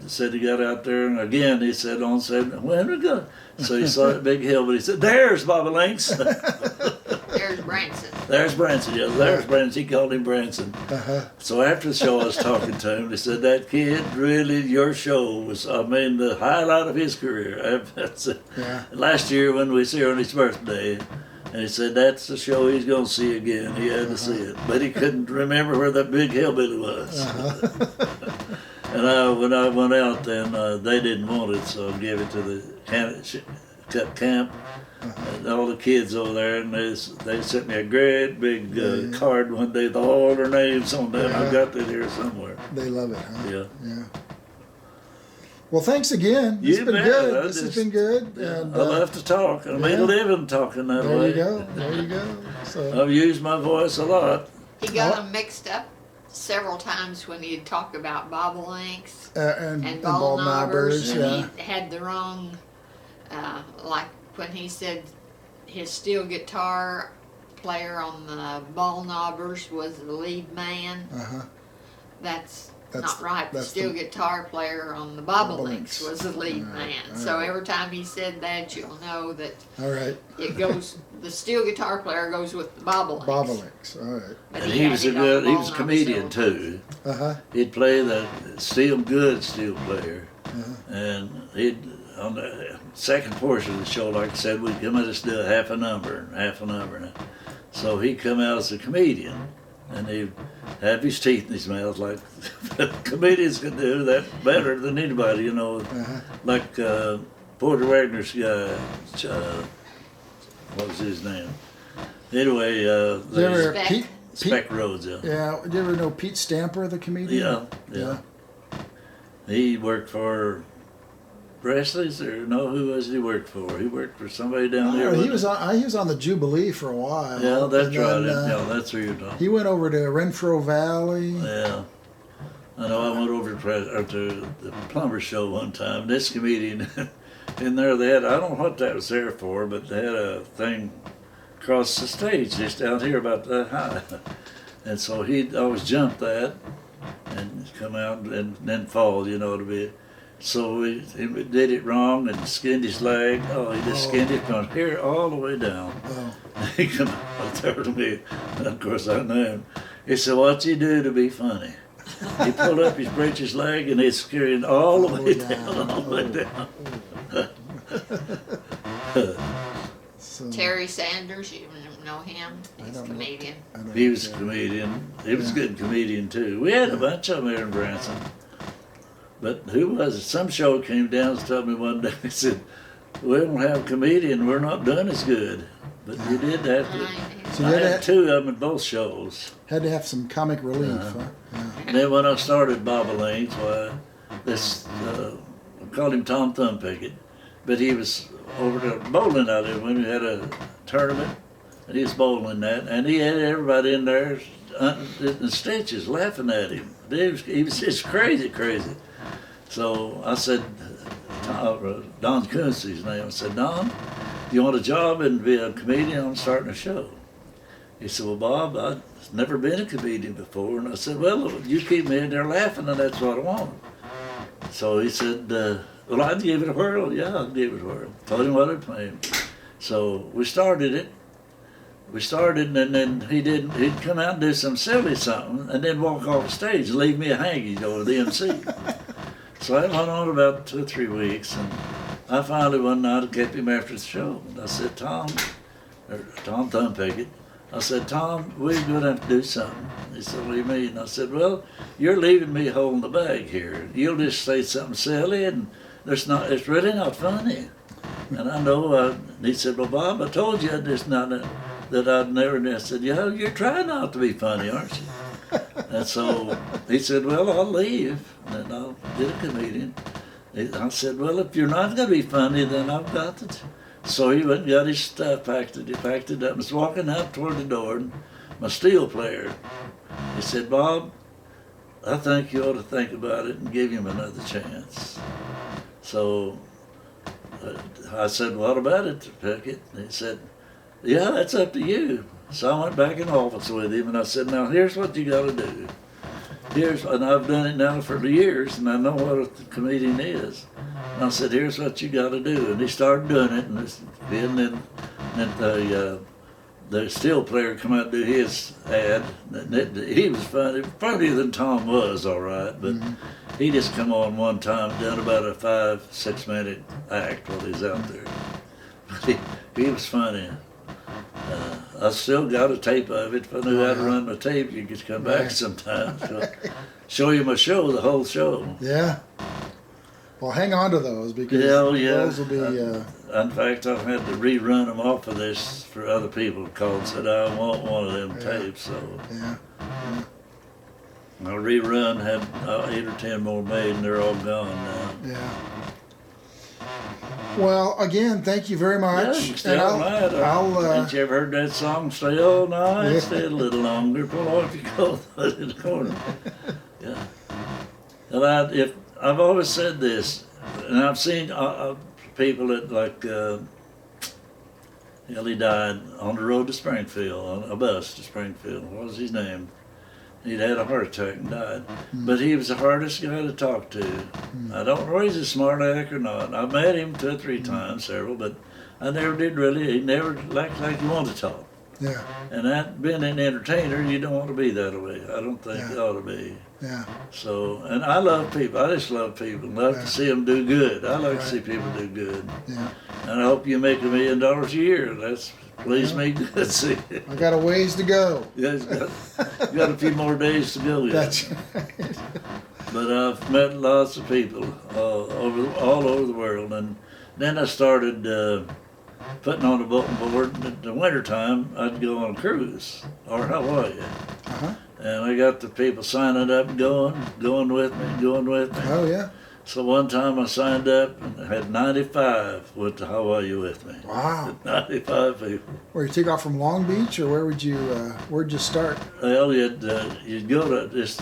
said he got out there, and again he said on 7, when are we going? So he saw that big hill, but he said, there's Bob-O-Links. There's Branson. There's Branson, yeah, there's Branson. He called him Branson. Uh-huh. So after the show, I was talking to him. He said, that kid, really, your show was, the highlight of his career. That's it. Yeah. Last year when we see her on his birthday, and he said, that's the show he's going to see again. He had to see it. But he couldn't remember where that big hillbilly was. And when I went out, then they didn't want it, so I gave it to the camp. And all the kids over there, and they sent me a great big card one day with all their names on them. Yeah. I got that here somewhere. They love it, huh? Yeah. Yeah. Well, thanks again. It's You been bet. good. This has been good. Yeah, And, I love to talk. I made yeah. a living talking that there way. you go. There you go. So, I've used my voice a lot. He got them mixed up several times when he'd talk about Bob-O-Links and and Baldknobbers, Baldknobbers, yeah. and he had the wrong, like when he said his steel guitar player on the Baldknobbers was the lead man. Uh-huh. That's That's- not right. The that's steel the- guitar player on the Bob-O-Links Bob-O-Links. was the lead All right, man. all So right. every time he said that, you'll know that All right. it goes. The steel guitar player goes with the Bob-O-Links. Bob-O-Links. All right. But And he was had a it on good, the he was a Baldknobbers comedian so- too. Uh-huh. He'd play the good steel player. Uh-huh. And on the second portion of the show, like I said, we'd come and just do a half a number. So he come out as a comedian, and he'd have his teeth in his mouth like comedians can do that better than anybody, you know. Like Porter Wagner's guy, what was his name? Anyway, Spec Rhodes, yeah. Yeah, did you ever know Pete Stamper, the comedian? Yeah. He worked for Presley's, or no, who was he worked for? He worked for somebody down there. He was on the Jubilee for a while. Yeah, that's right. Yeah, that's who you're talking. He went over to Renfro Valley. Yeah. I know I went over to the Plumber Show one time. This comedian in there, they had, I don't know what that was there for, but they had a thing across the stage just out here about that high. And so he'd always jump that and come out and then fall, you know what I mean. So he did it wrong and skinned his leg. Oh, he just skinned it from here all the way down. He come out there to me, and of course I knew him. He said, "What'd you do to be funny?" He pulled up his breeches leg and he's skinned all the way down, all the way down. Terry Sanders, you know him? He's a comedian. He was a comedian. He was a good comedian too. We had a bunch of them here in Branson. But who was it? Some show came down and told me one day, he said, "We don't have a comedian, we're not doing as good." But you did have to. So I had two of them at both shows. Had to have some comic relief. Huh? And then when I started Bob-O-Links, I called him Tom Thumbpicket, but he was over there bowling out there when we had a tournament, and he was bowling that, and he had everybody in there in stitches laughing at him. He was just crazy. So I said, Don Kunz's name, I said, "Don, you want a job and be a comedian? I'm starting a show." He said, "Well, Bob, I've never been a comedian before." And I said, "Well, you keep me in there laughing, and that's what I want." So he said, "Well, I'd give it a whirl." "Yeah, I'd give it a whirl." Told him what I'd play him. So we started it. And then he'd come out and do some silly something, and then walk off the stage and leave me hanging over the MC. So that went on about 2 or 3 weeks, and I finally one night kept him after the show. And I said, Tom Thumbpicket, I said, "Tom, we're going to have to do something." He said, "What do you mean?" I said, "Well, you're leaving me holding the bag here. You'll just say something silly, and it's really not funny." And I know, he said, "Well, Bob, I told you that I'd never." And I said, "Yeah, you're trying not to be funny, aren't you?" And so he said, "Well, I'll leave, and I'll get a comedian." I said, "Well, if you're not going to be funny, then I've got to." So he went and got his stuff, packed it up, was walking out toward the door, and my steel player, he said, "Bob, I think you ought to think about it and give him another chance." So I said, "What about it, Pickett?" And he said, "Yeah, that's up to you." So I went back in the office with him, and I said, "Now here's what you got to do. And I've done it now for years, and I know what a comedian is." And I said, "Here's what you got to do." And he started doing it, and then the steel player come out and do his ad. He was funnier than Tom was, all right, but he just come on one time, done about a 5-6 minute act while he's out there. But he was funny. I still got a tape of it. If I knew how to run my tape, you could come back sometime. So show you my show, the whole show. Yeah. Well, hang on to those because those will be. In fact, I've had to rerun them off of this for other people called and said, "I want one of them tapes." So I rerun, had 8 or 10 more made, and they're all gone now. Yeah. Well, again, thank you very much. Yeah, stay all night. Haven't you ever heard that song, "Stay all night, stay a little longer, pull off your coat in the corner"? Yeah. And I've always said this, and I've seen people that he died on the road to Springfield, on a bus to Springfield. What was his name? He'd had a heart attack and died. But he was the hardest guy to talk to. I don't know if he's a smart aleck or not. I've met him 2 or 3 times, several, but I never did really. He never like he wanted to talk. Yeah. And that being an entertainer, you don't want to be that way. I don't think you ought to be. Yeah. So, and I love people. I just love people. Love to see them do good. I like to see people do good. Yeah. And I hope you make $1 million a year. That's Please me good. See, I got a ways to go. you guys got a few more days to go yet. That's right. But I've met lots of people all over the world, and then I started putting on a bulletin board. In the wintertime, I'd go on a cruise or Hawaii, Uh-huh. and I got the people signing up, going with me. Oh, yeah. So one time I signed up and had 95 went to Hawaii with me. Wow. 95 people. Where you take off from Long Beach, or where'd you start? Well, you'd go to this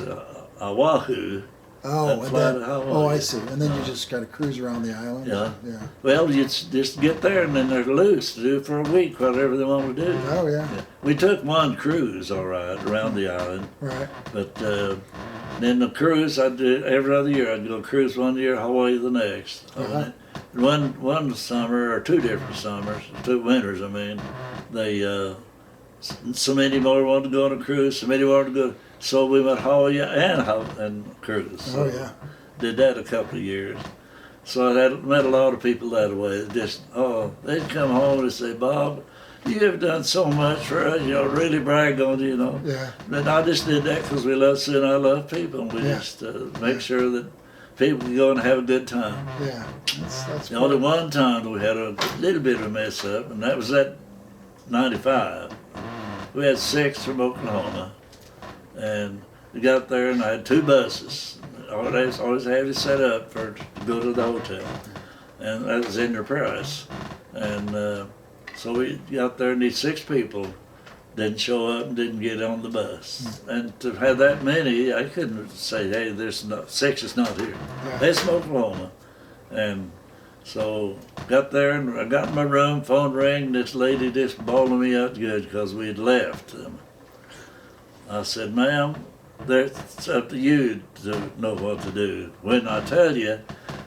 Oahu. Oh, and fly to Hawaii. oh, I see. And then you just got to cruise around the island. Yeah. Yeah. Well, you just get there and then they're loose to do for a week, whatever they want to do. Oh, yeah. We took one cruise, all right, around the island. Right. But then the cruise, I'd do every other year. I'd go cruise one year, Hawaii the next. Uh-huh. One summer, or 2 different summers, 2 winters, I mean, they, so many more wanted to go on a cruise, so many wanted to go. So we went Hawaii and cruise. So Oh, yeah. did that a couple of years. So I had met a lot of people that way. They'd come home and say, Bob, you have done so much for us, really brag on you, Yeah. And I just did that because we love seeing I love people. And we Yeah. just make sure that people can go and have a good time. Yeah. That's The only one time we had a little bit of a mess up, and that was at 95. We had 6 from Oklahoma. And we got there and I had 2 buses. Always had it set up to go to the hotel. And that was in their price. And so we got there and these 6 people didn't show up and didn't get on the bus. And to have that many, I couldn't say, hey, 6 is not here. Yeah. That's from Oklahoma. And so got there and I got in my room, phone rang, and this lady just bawling me out good because we had left. I said, ma'am, it's up to you to know what to do. When I tell you,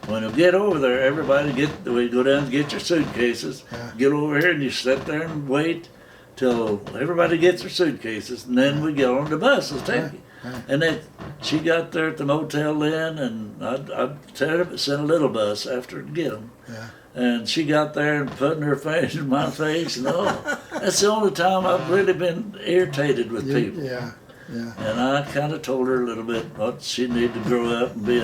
when you get over there, we go down and get your suitcases, Yeah. get over here and you sit there and wait till everybody gets their suitcases, and then we get on the bus, let's take you. Right. And then she got there at the motel then, and I'd send a little bus after to get them. Yeah. And she got there and putting her face in my face, and that's the only time I've really been irritated with people. Yeah. Yeah. And I kind of told her a little bit what she needed to grow up and be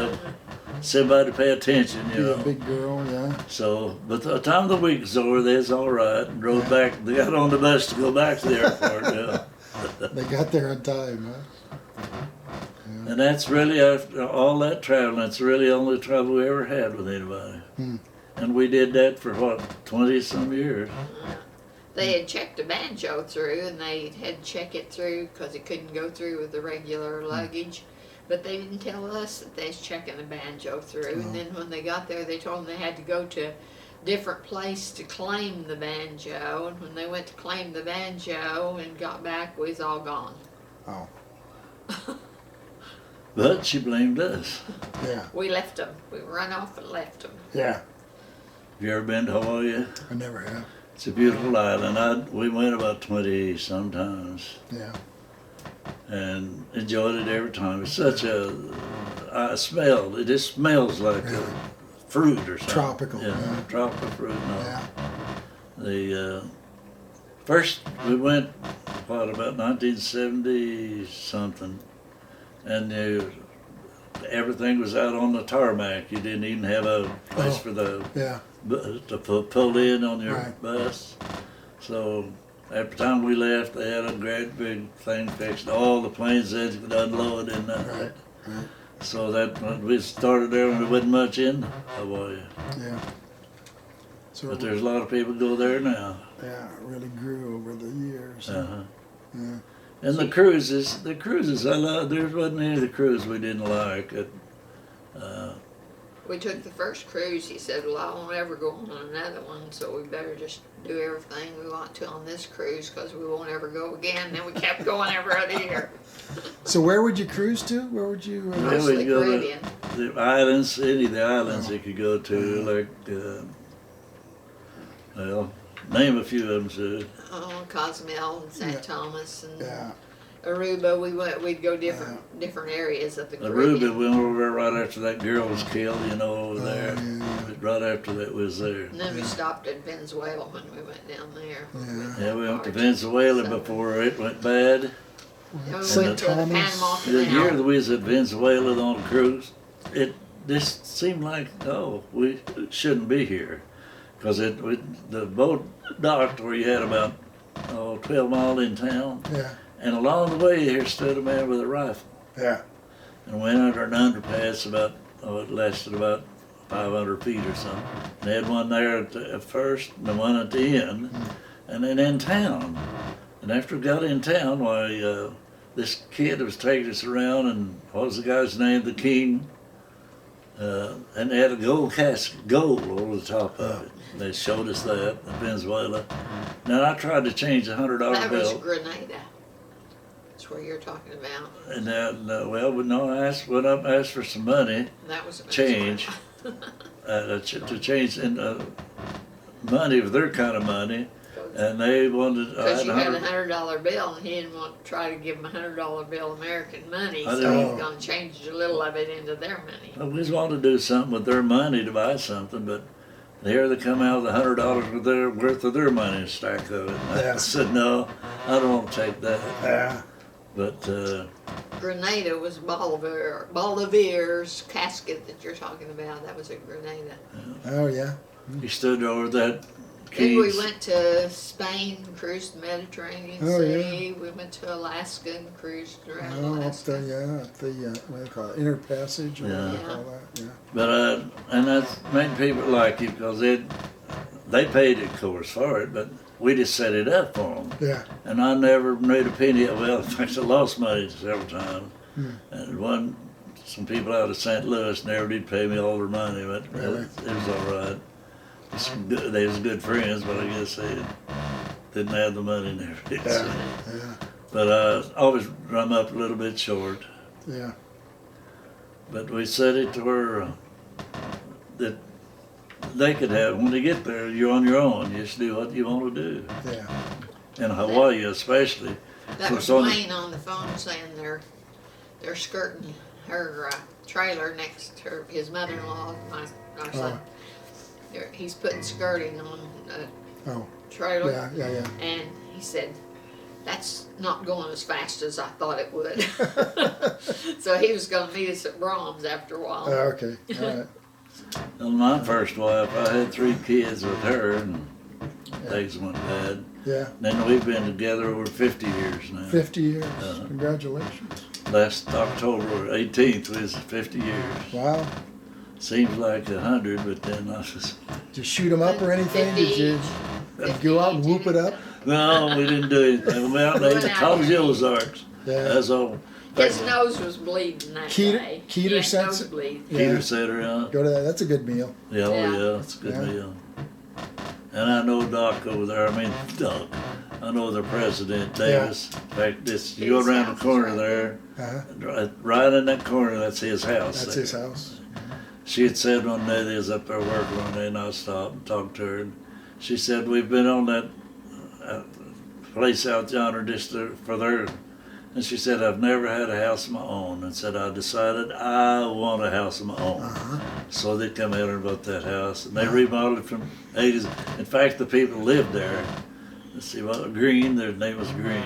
somebody to pay attention, Be a big girl, yeah. So, but the time the week was over, they was all right, and drove back. They got on the bus to go back to the airport. They got there on time, huh? And that's really, after all that traveling, that's really the only trouble we ever had with anybody. Hmm. And we did that for 20-some years. They had checked the banjo through, and they had to check it through because it couldn't go through with the regular luggage. But they didn't tell us that they was checking the banjo through. And then when they got there, they told them they had to go to a different place to claim the banjo. And when they went to claim the banjo and got back, we was all gone. Oh. But she blamed us. Yeah. We left them. We run off and left them. Yeah. Have you ever been to Hawaii? I never have. It's a beautiful island. We went about 20 sometimes Yeah. and enjoyed it every time. It's such I smell, it just smells like Really? fruit or something. Tropical, Yeah, yeah. tropical fruit. No. Yeah. The first we went, about 1970 something, and everything was out on the tarmac. You didn't even have a place for the Yeah. to pull in on your Right. bus. So at the time we left, they had a great big thing fixed. All the planes they could unload in that. Right. Right. So that when we started there, when there wasn't much in Hawaii. Yeah. So But there's a lot of people go there now. yeah, it really grew over the years. Uh-huh. Yeah. And the cruises, I love. There wasn't any of the cruise we didn't like. We took the first cruise. He said, well, I won't ever go on another one, so we better just do everything we want to on this cruise because we won't ever go again. And then we kept going every other year. So where would you cruise to? Where would you? Well, Mostly we'd go Caribbean. to the islands, any of the islands you could go to, like, name a few of them, Sue. Oh, Cozumel and St. Yeah. Thomas and Yeah. Aruba, we'd go different areas of the Aruba, Caribbean. we went over there right after that girl was killed, you know, over there. Yeah. But right after that we was there. And then we stopped in Venezuela when we went down there. Yeah, we went to Venezuela before it went bad. And we St. went to the Thomas. Panama The year Canal. that we was at Venezuela on a cruise, it just seemed like, we shouldn't be here. Because the boat docked where you had about 12 miles in town. Yeah. And along the way here stood a man with a rifle. Yeah. And went under an underpass it lasted about 500 feet or something. They had one there at first and the one at the end. And then in town. And after we got in town, why, this kid was taking us around, and what was the guy's name? The King. And they had a gold over the top of it. They showed us that in Venezuela. Now I tried to change the $100 That was bill. Grenada. That's where you're talking about. And then, I went up and asked for some money, That was change, to change in money with their kind of money. And they wanted, Because you had a $100. $100 bill, and he didn't want to try to give him a $100 bill American money, I so didn't- he's going to change a little of it into their money. We just wanted to do something with their money to buy something, but here they come out with $100 worth of their money, a stack of it. And I Yeah. said, no, I don't want to take that. Yeah. But Grenada was Bolivar's casket that you're talking about. That was a Grenada. Oh yeah. he stood over that Then we keys. went to Spain, cruised the Mediterranean Oh, Sea. yeah. We went to Alaska and cruised around Oh, up Alaska. the what do they call it? Inner passage or what do Yeah. they call that? Yeah. But and that's made people like you because they paid, of course, for it, but we just set it up for them. Yeah. And I never made a penny. Well, in fact, I lost money several times. And some people out of St. Louis never did pay me all their money, but Really? it was all right. They was good friends, but I guess they didn't have the money and everything. Yeah. Yeah. But I always run up a little bit short. Yeah. But we set it to where that they could have, when they get there, you're on your own. You just do what you want to do. Yeah. In Hawaii especially. That was So- Wayne on the phone saying they're skirting her trailer next to his mother-in-law, our son. He's putting skirting on a Oh. trailer. Yeah. Yeah. Yeah. And he said, that's not going as fast as I thought it would. So he was going to meet us at Brahms after a while. Okay. All right. On my first wife, I had 3 kids with her, and things went bad. Yeah. Then we've been together over 50 years now. 50 years. Congratulations. Last October 18th was 50 years. Wow. Seems like 100, but then I was... Did you shoot them up or anything? 50 Did you each. go out and whoop it up? No, we didn't do anything. We went out and ate the college Ozarks. Yeah. That's all. His nose was bleeding that day. Keter Yeah, sense- nosebleed. Yeah. Peter set her out. Go to that. That's a good meal. Yeah, Yeah. yeah, it's a good Yeah. meal. And I know Doc over there. I mean, Doc. I know the president, Davis. In fact, you go His around house the corner is right there, Uh-huh. right in that corner, that's his house. That's there. his house. She had said one day, they was up there working one day, and I stopped and talked to her. And she said, we've been on that place out yonder just for there. And she said, I've never had a house of my own. And said, I decided I want a house of my own. Uh-huh. So they come out and bought that house. And they remodeled it from 80s. In fact, the people who lived there, let's see, Green, their name was Green.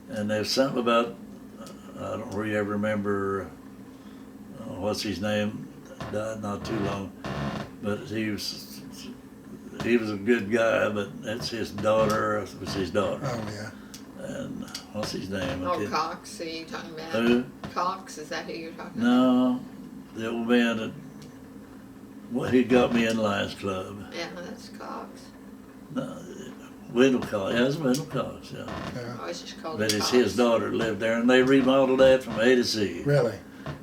And there's something about, I don't really ever remember, what's his name, died not too long. But he was a good guy, but that's his daughter, it was his daughter. Oh yeah. And what's his name? Oh, Cox, are you talking about? Who? Cox, is that who you're talking about? No, the old man that, well, he got me in Lions Club. Yeah, that's Cox. No, Wendell Cox, yeah, it's Wendell Cox, yeah. Yeah. I always just called But it it's Cox. his daughter that lived there, and they remodeled that from A to Z. Really?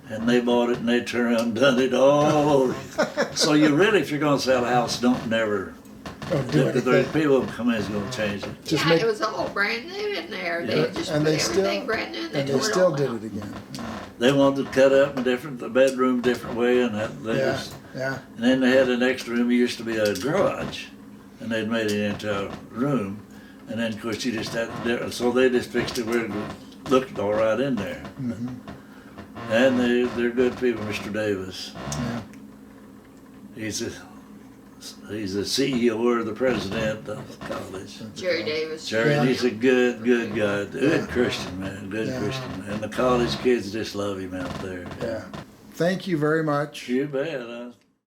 And they bought it, and they turned around and done it all over. So you really, if you're gonna sell a house, don't never, Oh, do if the anything. people that come in is gonna change it. Just Yeah, make- it was all brand new in there. Yeah. They had just And put they everything still- brand new, and they And tore they it still all did out. it again. They wanted to cut up the bedroom different way, and they Yeah. just, Yeah. and then they had an extra room. It used to be a garage, and they'd made it into a room. And then, of course, you just had, so they just fixed it where looked all right in there. And they're good people. Mr. Davis, Yeah. he's the CEO or the president of the college. Jerry Davis. Jerry, Yeah. he's a good guy, good Yeah. Christian man, good Yeah. Christian, and the college kids just love him out there. Yeah. Thank you very much. You bet.